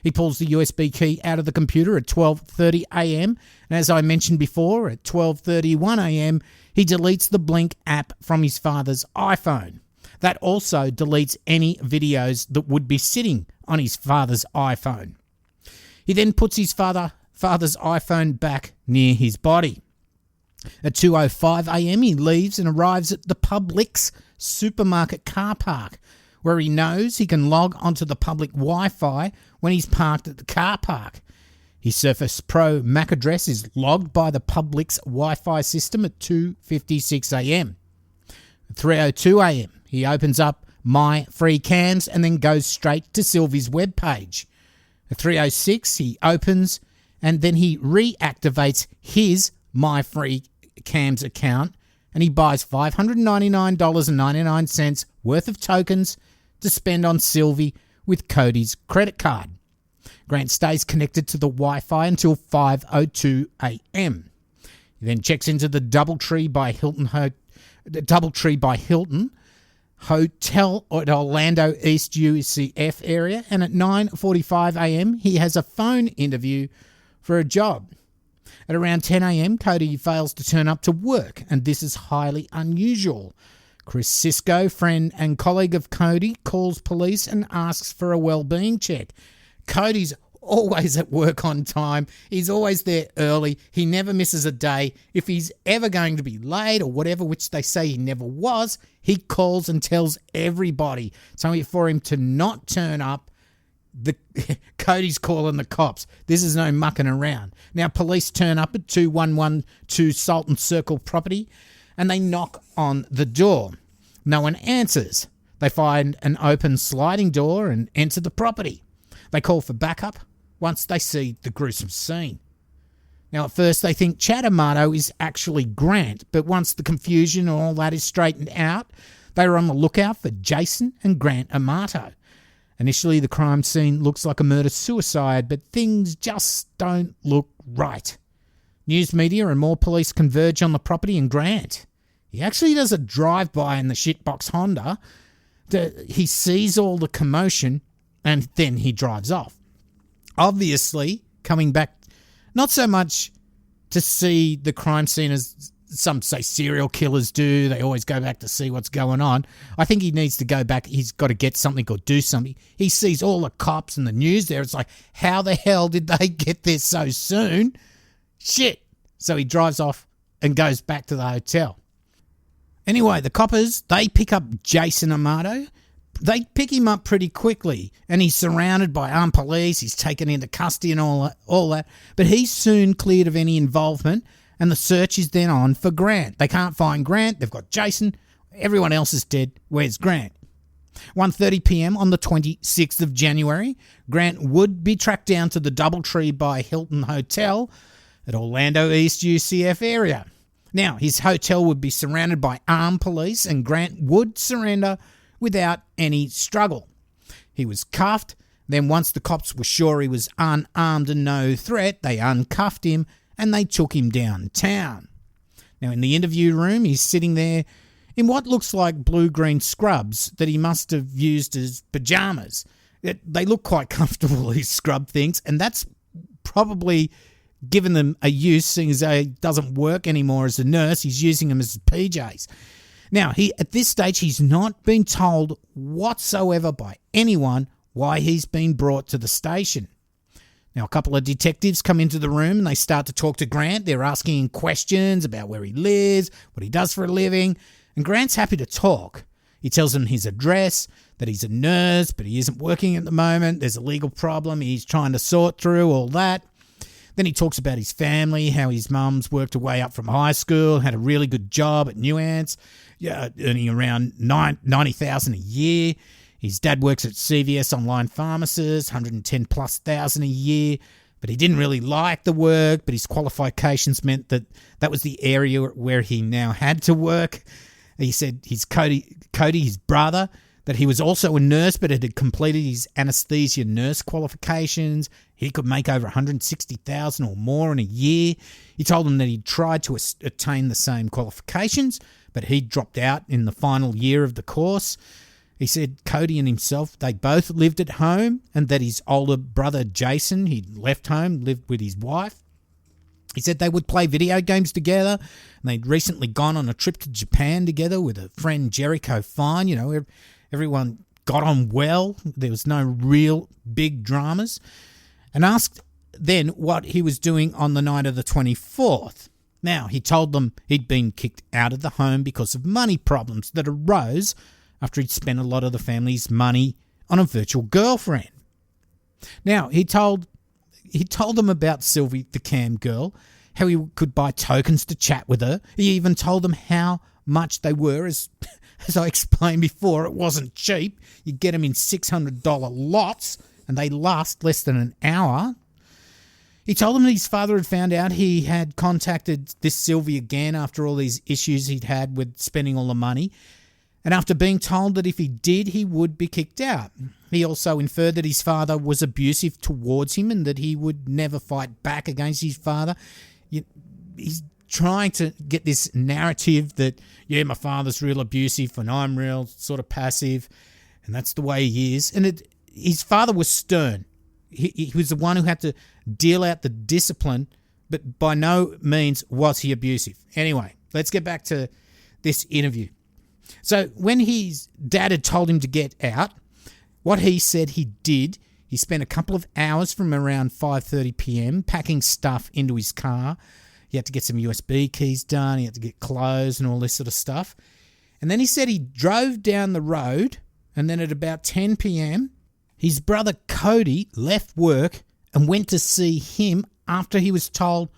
[SPEAKER 1] He pulls the USB key out of the computer at 12:30 a.m. and as I mentioned before, at 12:31 a.m, he deletes the Blink app from his father's iPhone. That also deletes any videos that would be sitting on his father's iPhone. He then puts his father's iPhone back near his body. At 2:05 a.m, he leaves and arrives at the Publix supermarket car park, where he knows he can log onto the public Wi-Fi when he's parked at the car park. His Surface Pro MAC address is logged by the Publix Wi-Fi system at 2:56 a.m. At 3:02 a.m, he opens up My Free Cams and then goes straight to Sylvie's webpage. At 3:06, he opens and then he reactivates his My Free Cams account and he buys $599.99 worth of tokens to spend on Sylvie with Cody's credit card. Grant stays connected to the Wi-Fi until 5:02 a.m. He then checks into the Doubletree by Hilton Hotel at Orlando East UCF area, and at 9:45 a.m. he has a phone interview for a job. At around 10 a.m, Cody fails to turn up to work, and this is highly unusual. Chris Sisko, friend and colleague of Cody, calls police and asks for a well-being check. Cody's always at work on time. He's always there early. He never misses a day. If he's ever going to be late or whatever, which they say he never was, he calls and tells everybody. So for him to not turn up, Cody's calling the cops. This is no mucking around. Now, police turn up at 2112 Sultan Circle property and they knock on the door. No one answers. They find an open sliding door and enter the property. They call for backup once they see the gruesome scene. Now, at first, they think Chad Amato is actually Grant, but once the confusion and all that is straightened out, they are on the lookout for Jason and Grant Amato. Initially, the crime scene looks like a murder-suicide, but things just don't look right. News media and more police converge on the property and Grant. He actually does a drive-by in the shitbox Honda. He sees all the commotion and then he drives off. Obviously, coming back, not so much to see the crime scene as some say serial killers do. They always go back to see what's going on. I think he needs to go back. He's got to get something or do something. He sees all the cops and the news there. It's like, how the hell did they get there so soon? Shit. So he drives off and goes back to the hotel. Anyway, the coppers, they pick up Jason Amato. They pick him up pretty quickly, and he's surrounded by armed police. He's taken into custody and all that. But he's soon cleared of any involvement, and the search is then on for Grant. They can't find Grant. They've got Jason. Everyone else is dead. Where's Grant? 1:30 p.m. on the 26th of January, Grant would be tracked down to the Doubletree by Hilton Hotel at Orlando East UCF area. Now, his hotel would be surrounded by armed police, and Grant would surrender without any struggle. He was cuffed. Then once the cops were sure he was unarmed and no threat, they uncuffed him and they took him downtown. Now, in the interview room, he's sitting there in what looks like blue-green scrubs that he must have used as pajamas. They look quite comfortable, these scrub things, and that's probably given them a use, seeing as he doesn't work anymore as a nurse. He's using them as PJs. Now, at this stage, he's not been told whatsoever by anyone why he's been brought to the station. Now, a couple of detectives come into the room and they start to talk to Grant. They're asking him questions about where he lives, what he does for a living, and Grant's happy to talk. He tells them his address, that he's a nurse, but he isn't working at the moment. There's a legal problem he's trying to sort through, all that. Then he talks about his family, how his mum's worked her way up from high school, had a really good job at Nuance, earning around $90,000 a year. His dad works at CVS Online Pharmacist, $110,000+ a year, but he didn't really like the work, but his qualifications meant that was the area where he now had to work. He said his Cody, his brother, that he was also a nurse but had completed his anaesthesia nurse qualifications. He could make over $160,000 or more in a year. He told them that he'd tried to attain the same qualifications, but he'd dropped out in the final year of the course. He said Cody and himself, they both lived at home, and that his older brother Jason, he'd left home, lived with his wife. He said they would play video games together, and they'd recently gone on a trip to Japan together with a friend, Jericho Fine. You know, everyone got on well. There was no real big dramas. And asked then what he was doing on the night of the 24th. Now, he told them he'd been kicked out of the home because of money problems that arose after he'd spent a lot of the family's money on a virtual girlfriend. Now, he told them about Sylvie, the cam girl, how he could buy tokens to chat with her. He even told them how much they were. As I explained before, it wasn't cheap. You get them in $600 lots, and they last less than an hour. He told them that his father had found out he had contacted this Sylvie again after all these issues he'd had with spending all the money, and after being told that if he did, he would be kicked out. He also inferred that his father was abusive towards him and that he would never fight back against his father. He's trying to get this narrative that, yeah, my father's real abusive and I'm real sort of passive, and that's the way he is. And his father was stern. He was the one who had to deal out the discipline, but by no means was he abusive. Anyway, let's get back to this interview. So when his dad had told him to get out, what he said he did, he spent a couple of hours from around 5:30 p.m. packing stuff into his car. He had to get some USB keys done. He had to get clothes and all this sort of stuff. And then he said he drove down the road, and then at about 10 p.m., his brother Cody left work and went to see him after he was told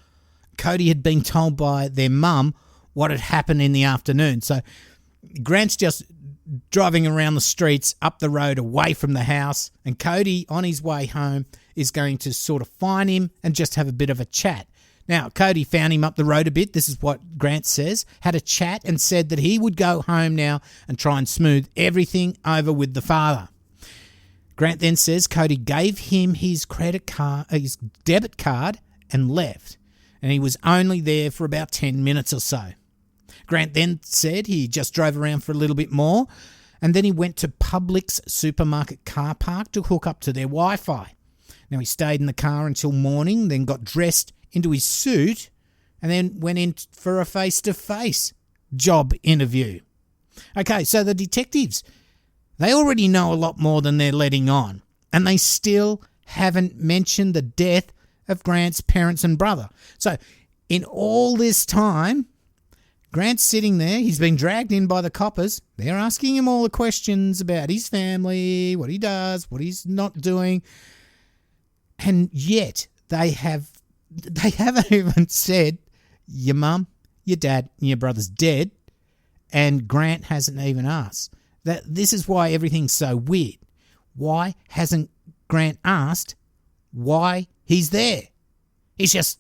[SPEAKER 1] Cody had been told by their mum what had happened in the afternoon. So Grant's just driving around the streets, up the road, away from the house, and Cody, on his way home, is going to sort of find him and just have a bit of a chat. Now, Cody found him up the road a bit. This is what Grant says. Had a chat and said that he would go home now and try and smooth everything over with the father. Grant then says Cody gave him his his debit card and left, and he was only there for about 10 minutes or so. Grant then said he just drove around for a little bit more, and then he went to Publix supermarket car park to hook up to their Wi-Fi. Now, he stayed in the car until morning, then got dressed into his suit, and then went in for a face-to-face job interview. Okay, so the detectives, they already know a lot more than they're letting on, and they still haven't mentioned the death of Grant's parents and brother. So in all this time, Grant's sitting there. He's been dragged in by the coppers. They're asking him all the questions about his family, what he does, what he's not doing, and yet they haven't even said your mum, your dad, and your brother's dead, and Grant hasn't even asked. This is why everything's so weird. Why hasn't Grant asked why he's there? He's just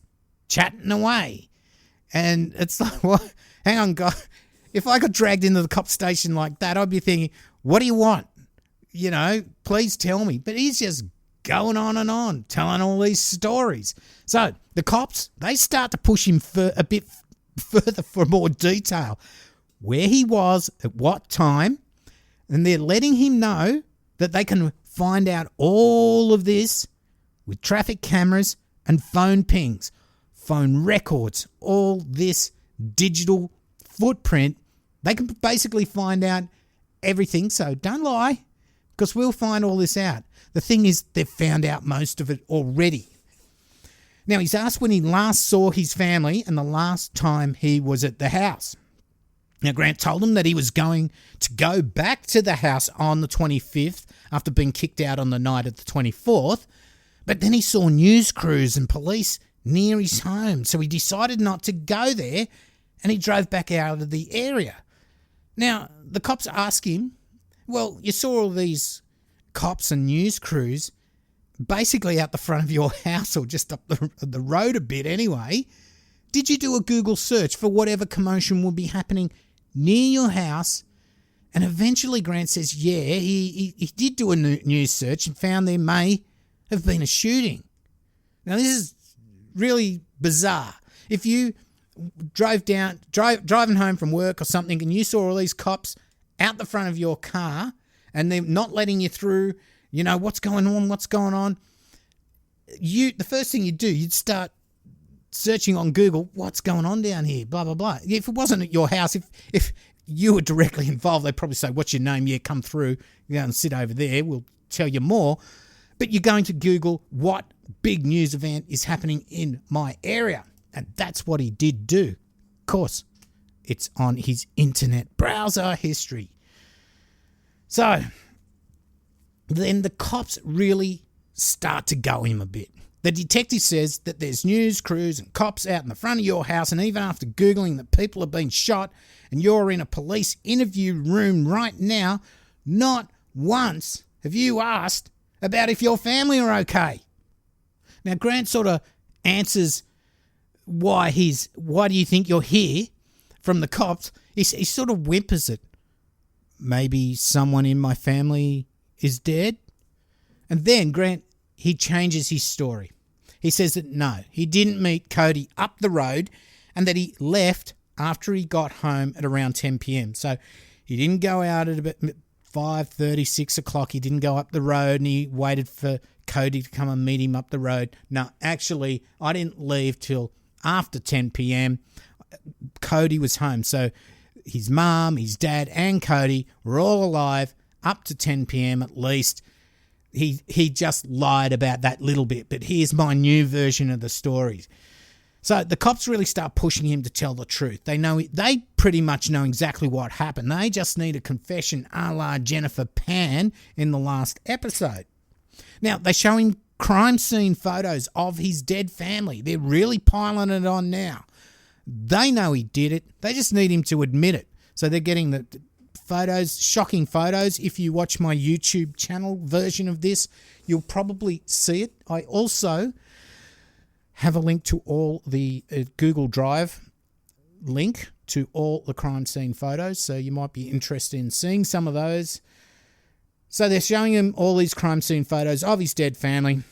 [SPEAKER 1] chatting away. And it's like, what? Hang on, guys. If I got dragged into the cop station like that, I'd be thinking, what do you want? You know, please tell me. But he's just going on and on, telling all these stories. So the cops, they start to push him a bit further for more detail. Where he was, at what time, and they're letting him know that they can find out all of this with traffic cameras and phone pings, phone records, all this digital footprint. They can basically find out everything, so don't lie, because we'll find all this out. The thing is, they've found out most of it already. Now, he's asked when he last saw his family and the last time he was at the house. Now, Grant told him that he was going to go back to the house on the 25th after being kicked out on the night of the 24th, but then he saw news crews and police near his home, so he decided not to go there, and he drove back out of the area. Now, the cops ask him, well, you saw all these cops and news crews basically out the front of your house, or just up the road a bit anyway. Did you do a Google search for whatever commotion would be happening near your house? And eventually Grant says, yeah, he did do a news search and found there may have been a shooting. Now, this is really bizarre. If you driving home from work or something, and you saw all these cops out the front of your car and they're not letting you through, you know, what's going on, the first thing you'd do, you'd start searching on Google, what's going on down here, blah, blah, blah. If it wasn't at your house, if you were directly involved, they'd probably say, what's your name? Yeah, come through, go and sit over there, we'll tell you more. But you're going to Google what big news event is happening in my area. And that's what he did do. Of course, it's on his internet browser history. So then the cops really start to go him a bit. The detective says that there's news crews and cops out in the front of your house, and even after Googling that people have been shot and you're in a police interview room right now, not once have you asked about if your family are okay. Now, Grant sort of answers why do you think you're here from the cops. He sort of whimpers it. Maybe someone in my family is dead? And then Grant, he changes his story. He says that no, he didn't meet Cody up the road, and that he left after he got home at around 10 p.m. So he didn't go out at about 5:30, 6 o'clock. He didn't go up the road and he waited for Cody to come and meet him up the road. No, actually, I didn't leave till after 10 p.m. Cody was home. So his mum, his dad, and Cody were all alive up to 10 p.m. at least. He just lied about that little bit, but here's my new version of the story. So the cops really start pushing him to tell the truth. They pretty much know exactly what happened. They just need a confession a la Jennifer Pan in the last episode. Now, they show him crime scene photos of his dead family. They're really piling it on now. They know he did it. They just need him to admit it. So they're getting the photos, shocking photos. If you watch my YouTube channel version of this, you'll probably see it. I also have a link to all the Google Drive link to all the crime scene photos, so you might be interested in seeing some of those. So they're showing him all these crime scene photos of his dead family.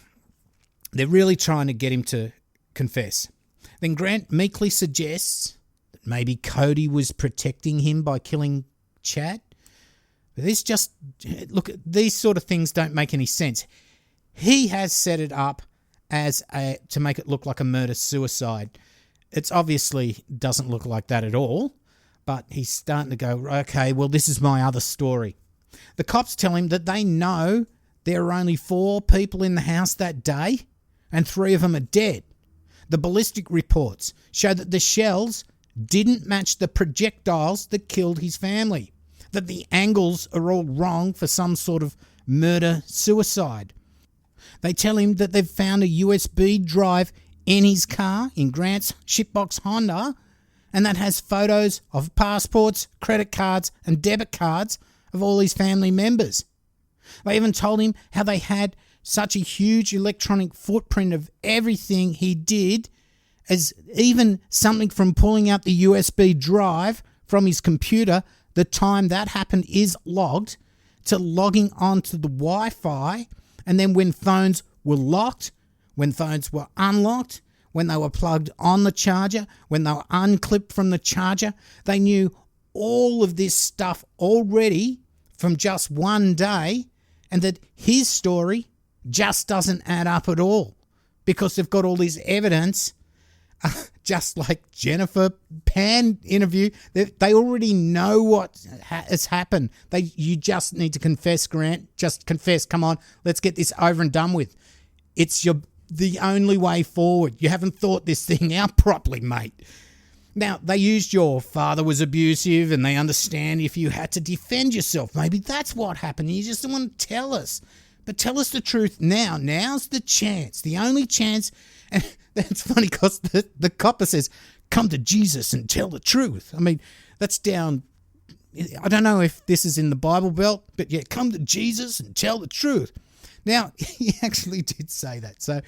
[SPEAKER 1] They're really trying to get him to confess. Then Grant meekly suggests that maybe Cody was protecting him by killing Chad. But look, these sort of things don't make any sense. He has set it up as to make it look like a murder-suicide. It's obviously doesn't look like that at all, but he's starting to go, okay, well, this is my other story. The cops tell him that they know there are only 4 people in the house that day, and 3 of them are dead. The ballistic reports show that the shells didn't match the projectiles that killed his family, that the angles are all wrong for some sort of murder-suicide. They tell him that they've found a USB drive in his car, in Grant's shitbox Honda, and that has photos of passports, credit cards, and debit cards of all his family members. They even told him how they had such a huge electronic footprint of everything he did, as even something from pulling out the USB drive from his computer, the time that happened is logged, to logging onto the Wi-Fi, and then when phones were locked, when phones were unlocked, when they were plugged on the charger, when they were unclipped from the charger. They knew all of this stuff already from just one day, and that his story just doesn't add up at all because they've got all this evidence, just like Jennifer Pan interview. They already know what has happened. You just need to confess, Grant. Just confess. Come on, let's get this over and done with. It's the only way forward. You haven't thought this thing out properly, mate. Now, they used your father was abusive and they understand if you had to defend yourself. Maybe that's what happened. You just don't want to tell us. But tell us the truth now. Now's the chance. The only chance. And that's funny because the copper says, come to Jesus and tell the truth. I mean, that's down. I don't know if this is in the Bible Belt, but yeah, come to Jesus and tell the truth. Now, he actually did say that. So,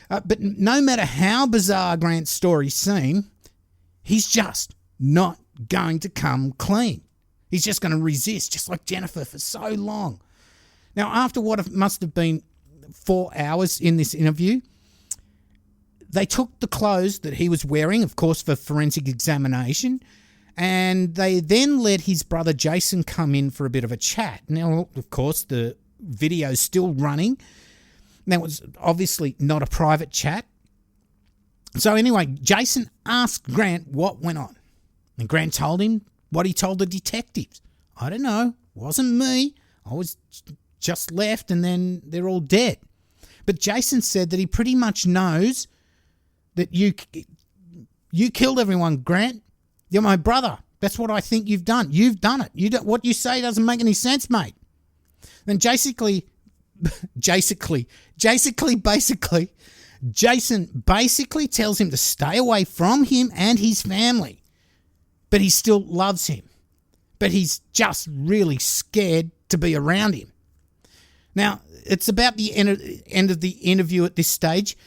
[SPEAKER 1] but no matter how bizarre Grant's story seemed, he's just not going to come clean. He's just going to resist, just like Jennifer, for so long. Now, after what must have been 4 hours in this interview, they took the clothes that he was wearing, of course, for forensic examination, and they then let his brother Jason come in for a bit of a chat. Now, of course, the video's still running. That was obviously not a private chat. So anyway, Jason asked Grant what went on. And Grant told him what he told the detectives. I don't know. Wasn't me. I was just left and then they're all dead. But Jason said that he pretty much knows that you killed everyone, Grant. You're my brother. That's what I think you've done. You've done it. What you say doesn't make any sense, mate. Then Jason basically tells him to stay away from him and his family. But he still loves him. But he's just really scared to be around him. Now, it's about the end of the interview at this stage.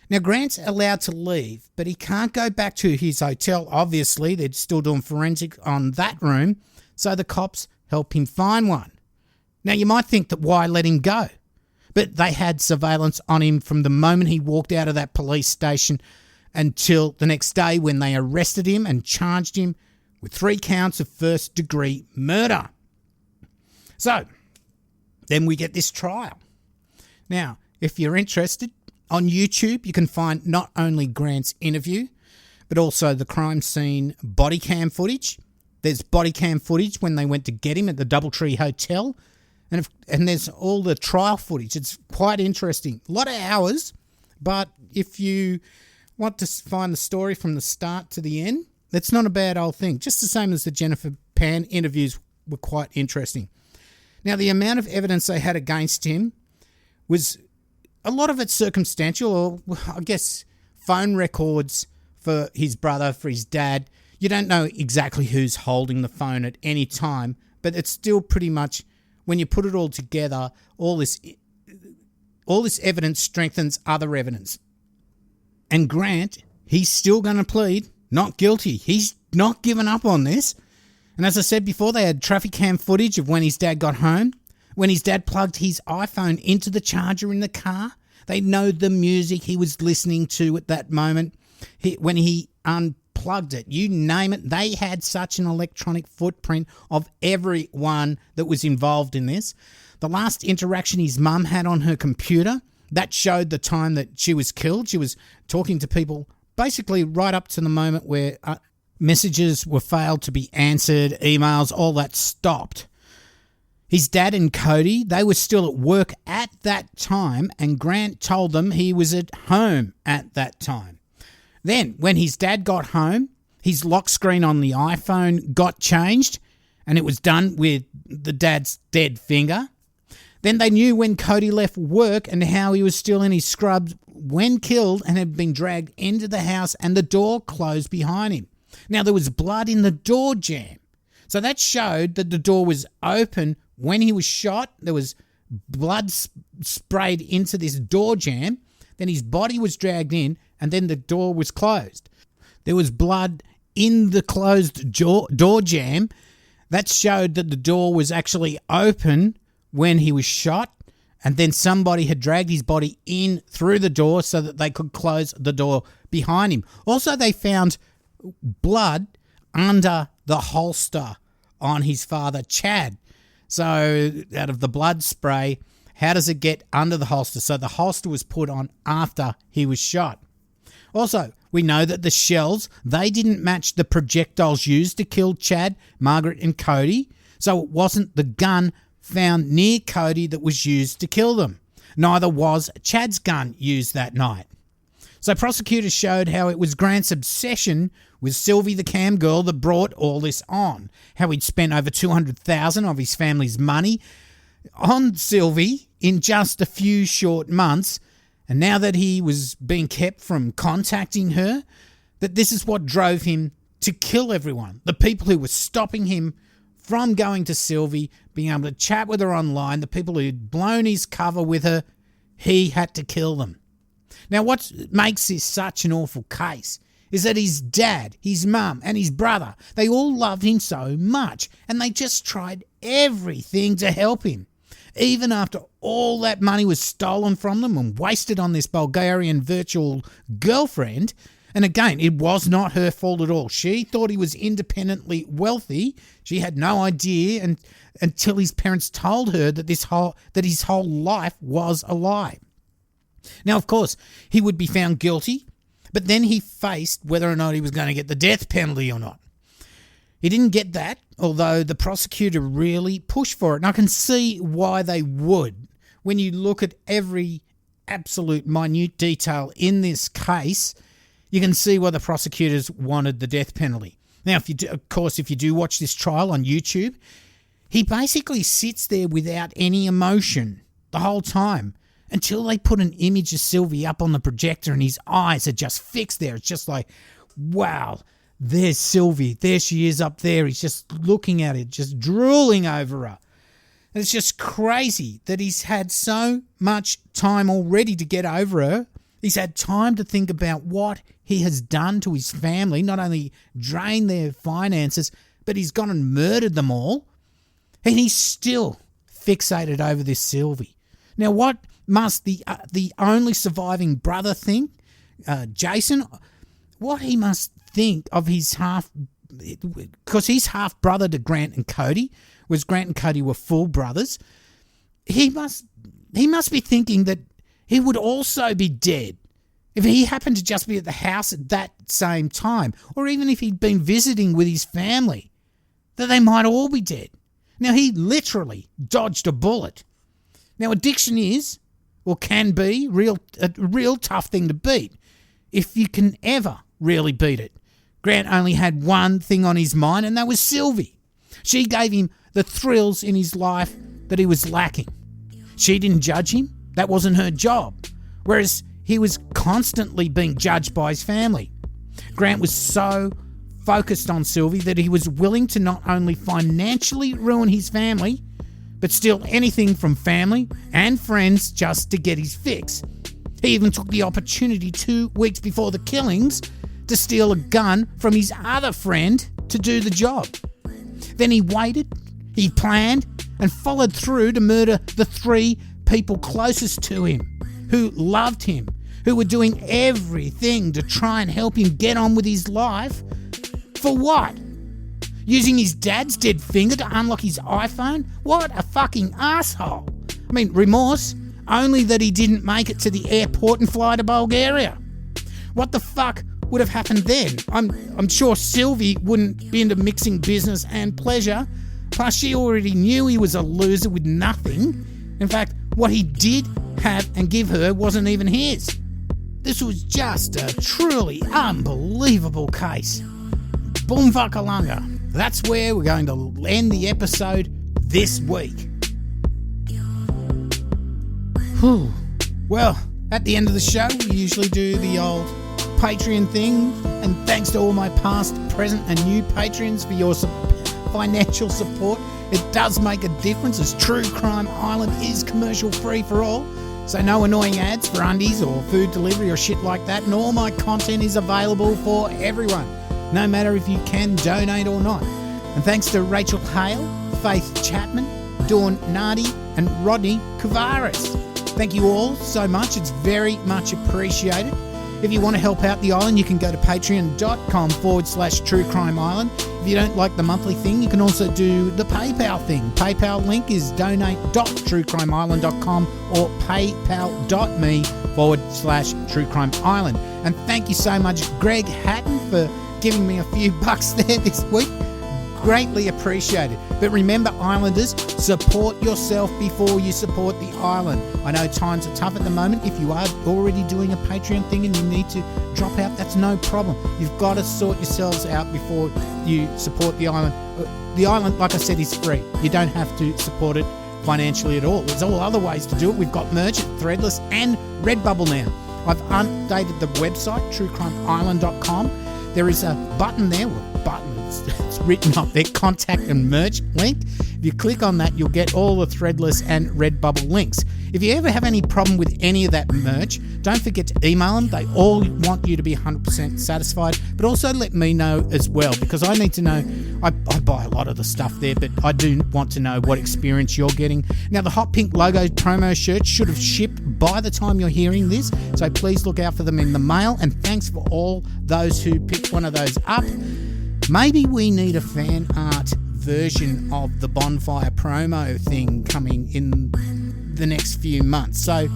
[SPEAKER 1] Now, Grant's allowed to leave, but he can't go back to his hotel. Obviously, they're still doing forensic on that room, so the cops help him find one. Now, you might think that why let him go? But they had surveillance on him from the moment he walked out of that police station until the next day when they arrested him and charged him with 3 counts of first-degree murder. So, then we get this trial. Now, if you're interested, on YouTube you can find not only Grant's interview, but also the crime scene body cam footage. There's body cam footage when they went to get him at the Doubletree Hotel. And there's all the trial footage. It's quite interesting. A lot of hours, but if you want to find the story from the start to the end, that's not a bad old thing. Just the same as the Jennifer Pan interviews were quite interesting. Now, the amount of evidence they had against him was a lot of it circumstantial, or I guess phone records for his brother, for his dad. You don't know exactly who's holding the phone at any time, but it's still pretty much, when you put it all together, all this evidence strengthens other evidence. And Grant, he's still going to plead not guilty. He's not given up on this. And as I said before, they had traffic cam footage of when his dad got home, when his dad plugged his iPhone into the charger in the car. They know the music he was listening to at that moment. When he unplugged it, you name it, they had such an electronic footprint of everyone that was involved in this. The last interaction his mum had on her computer, that showed the time that she was killed. She was talking to people basically right up to the moment where messages were failed to be answered, emails, all that stopped. His dad and Cody, they were still at work at that time, and Grant told them he was at home at that time. Then, when his dad got home, his lock screen on the iPhone got changed, and it was done with the dad's dead finger. Then they knew when Cody left work and how he was still in his scrubs when killed and had been dragged into the house and the door closed behind him. Now, there was blood in the door jamb. So that showed that the door was open when he was shot. There was blood sprayed into this door jamb. Then his body was dragged in and then the door was closed. There was blood in the closed door jamb. That showed that the door was actually open when he was shot, and then somebody had dragged his body in through the door so that they could close the door behind him. Also, they found blood under the holster on his father, Chad. So out of the blood spray, how does it get under the holster? So the holster was put on after he was shot. Also, we know that the shells, they didn't match the projectiles used to kill Chad, Margaret and Cody. So it wasn't the gun found near Cody that was used to kill them. Neither was Chad's gun used that night. So prosecutors showed how it was Grant's obsession with Sylvie the cam girl that brought all this on. How he'd spent over $200,000 of his family's money on Sylvie in just a few short months. And now that he was being kept from contacting her, that this is what drove him to kill everyone. The people who were stopping him from going to Sylvie, being able to chat with her online, the people who'd blown his cover with her, he had to kill them. Now, what makes this such an awful case is that his dad, his mum, and his brother, they all loved him so much, and they just tried everything to help him. Even after all that money was stolen from them and wasted on this Bulgarian virtual girlfriend, and again, it was not her fault at all. She thought he was independently wealthy. She had no idea until his parents told her that his whole life was a lie. Now, of course, he would be found guilty, but then he faced whether or not he was going to get the death penalty or not. He didn't get that, although the prosecutor really pushed for it. And I can see why they would. When you look at every absolute minute detail in this case, you can see why the prosecutors wanted the death penalty. Now, if you do watch this trial on YouTube, he basically sits there without any emotion the whole time until they put an image of Sylvie up on the projector and his eyes are just fixed there. It's just like, wow, there's Sylvie. There she is up there. He's just looking at it, just drooling over her. And it's just crazy that he's had so much time already to get over her. He's had time to think about what he has done to his family, not only drained their finances, but he's gone and murdered them all. And he's still fixated over this Sylvie. Now, what must the only surviving brother think? Jason, what he must think of his because he's half brother to Grant and Cody, whereas Grant and Cody were full brothers. He must be thinking that he would also be dead if he happened to just be at the house at that same time, or even if he'd been visiting with his family, that they might all be dead. Now, he literally dodged a bullet. Now, addiction is, or can be, a real tough thing to beat, if you can ever really beat it. Grant only had one thing on his mind, and that was Sylvie. She gave him the thrills in his life that he was lacking. She didn't judge him. That wasn't her job. Whereas he was constantly being judged by his family. Grant was so focused on Sylvie that he was willing to not only financially ruin his family, but steal anything from family and friends just to get his fix. He even took the opportunity 2 weeks before the killings to steal a gun from his other friend to do the job. Then he waited, he planned, and followed through to murder the 3 people closest to him, who loved him, who were doing everything to try and help him get on with his life. For what? Using his dad's dead finger to unlock his iPhone? What a fucking asshole. I mean, remorse? Only that he didn't make it to the airport and fly to Bulgaria. What the fuck would have happened then? I'm sure Sylvie wouldn't be into mixing business and pleasure. Plus, she already knew he was a loser with nothing. In fact, what he did have and give her wasn't even his. This was just a truly unbelievable case. Boomvakalunga. That's where we're going to end the episode this week. Whew. Well, at the end of the show, we usually do the old Patreon thing, and thanks to all my past, present and new patrons for your financial support. It does make a difference, as True Crime Island is commercial free for all, so no annoying ads for undies or food delivery or shit like that, and all my content is available for everyone, no matter if you can donate or not. And thanks to Rachel Hale, Faith Chapman, Dawn Nardi and Rodney Kavaris. Thank you all so much. It's very much appreciated. If you want to help out the island, you can go to patreon.com/True Crime Island. If you don't like the monthly thing, you can also do the PayPal thing. PayPal link is donate.truecrimeisland.com or paypal.me/True Crime Island. And thank you so much, Greg Hatton, for giving me a few bucks there this week. Greatly appreciated. But remember, Islanders, support yourself before you support the island. I know times are tough at the moment. If you are already doing a Patreon thing and you need to drop out, that's no problem. You've got to sort yourselves out before you support the island. The island, like I said, is free. You don't have to support it financially at all. There's all other ways to do it. We've got merch at Threadless and Redbubble now. I've updated the website, truecrimeisland.com. There is a button there, it's written up there, contact and merch link. If you click on that, you'll get all the Threadless and Redbubble links. If you ever have any problem with any of that merch, don't forget to email them. They all want you to be 100% satisfied, but also let me know as well, because I need to know. I buy a lot of the stuff there, but I do want to know what experience you're getting. Now, the hot pink logo promo shirt should have shipped by the time you're hearing this, so please look out for them in the mail, and thanks for all those who picked one of those up. Maybe we need a fan art version of the bonfire promo thing coming in the next few months. So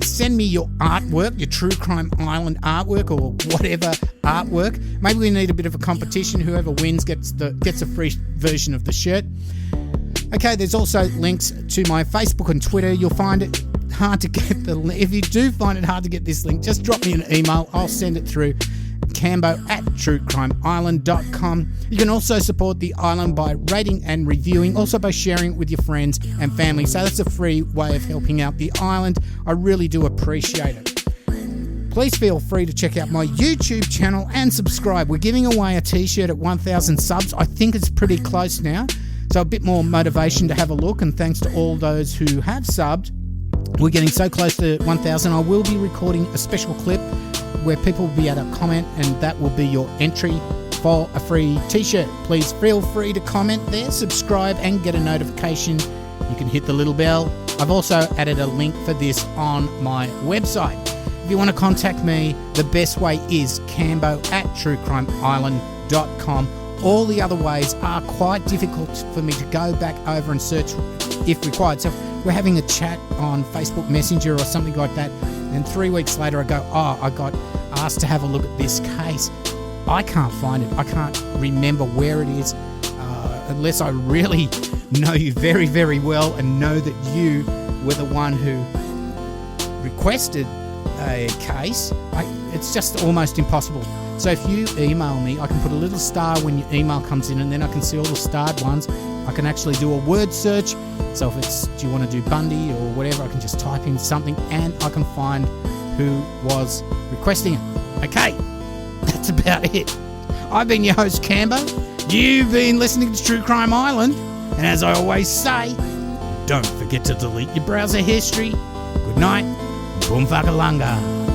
[SPEAKER 1] send me your artwork, your True Crime Island artwork or whatever artwork. Maybe we need a bit of a competition. Whoever wins gets a free version of the shirt. Okay, there's also links to my Facebook and Twitter. You'll find it hard to get if you do find it hard to get this link, just drop me an email. I'll send it through. Cambo@truecrimeisland.com. You can also support the island by rating and reviewing, also by sharing it with your friends and family. So that's a free way of helping out the island. I really do appreciate it. Please feel free to check out my YouTube channel and subscribe. We're giving away a t-shirt at 1,000 subs. I think it's pretty close now. So a bit more motivation to have a look, and thanks to all those who have subbed. We're getting so close to 1,000. I will be recording a special clip where people will be able to comment, and that will be your entry for a free t-shirt. Please feel free to comment there, subscribe and get a notification. You can hit the little bell. I've also added a link for this on my website. If you want to contact me, the best way is cambo@truecrimeisland.com. All the other ways are quite difficult for me to go back over and search if required. So if we're having a chat on Facebook Messenger or something like that, and 3 weeks later I go, I got asked to have a look at this case. I can't find it. I can't remember where it is unless I really know you very, very well and know that you were the one who requested a case. It's just almost impossible. So if you email me, I can put a little star when your email comes in, and then I can see all the starred ones. I can actually do a word search. So if it's, do you want to do Bundy or whatever, I can just type in something and I can find who was requesting it. Okay, that's about it. I've been your host, Cambo. You've been listening to True Crime Island. And as I always say, don't forget to delete your browser history. Good night. Boom Fakalanga.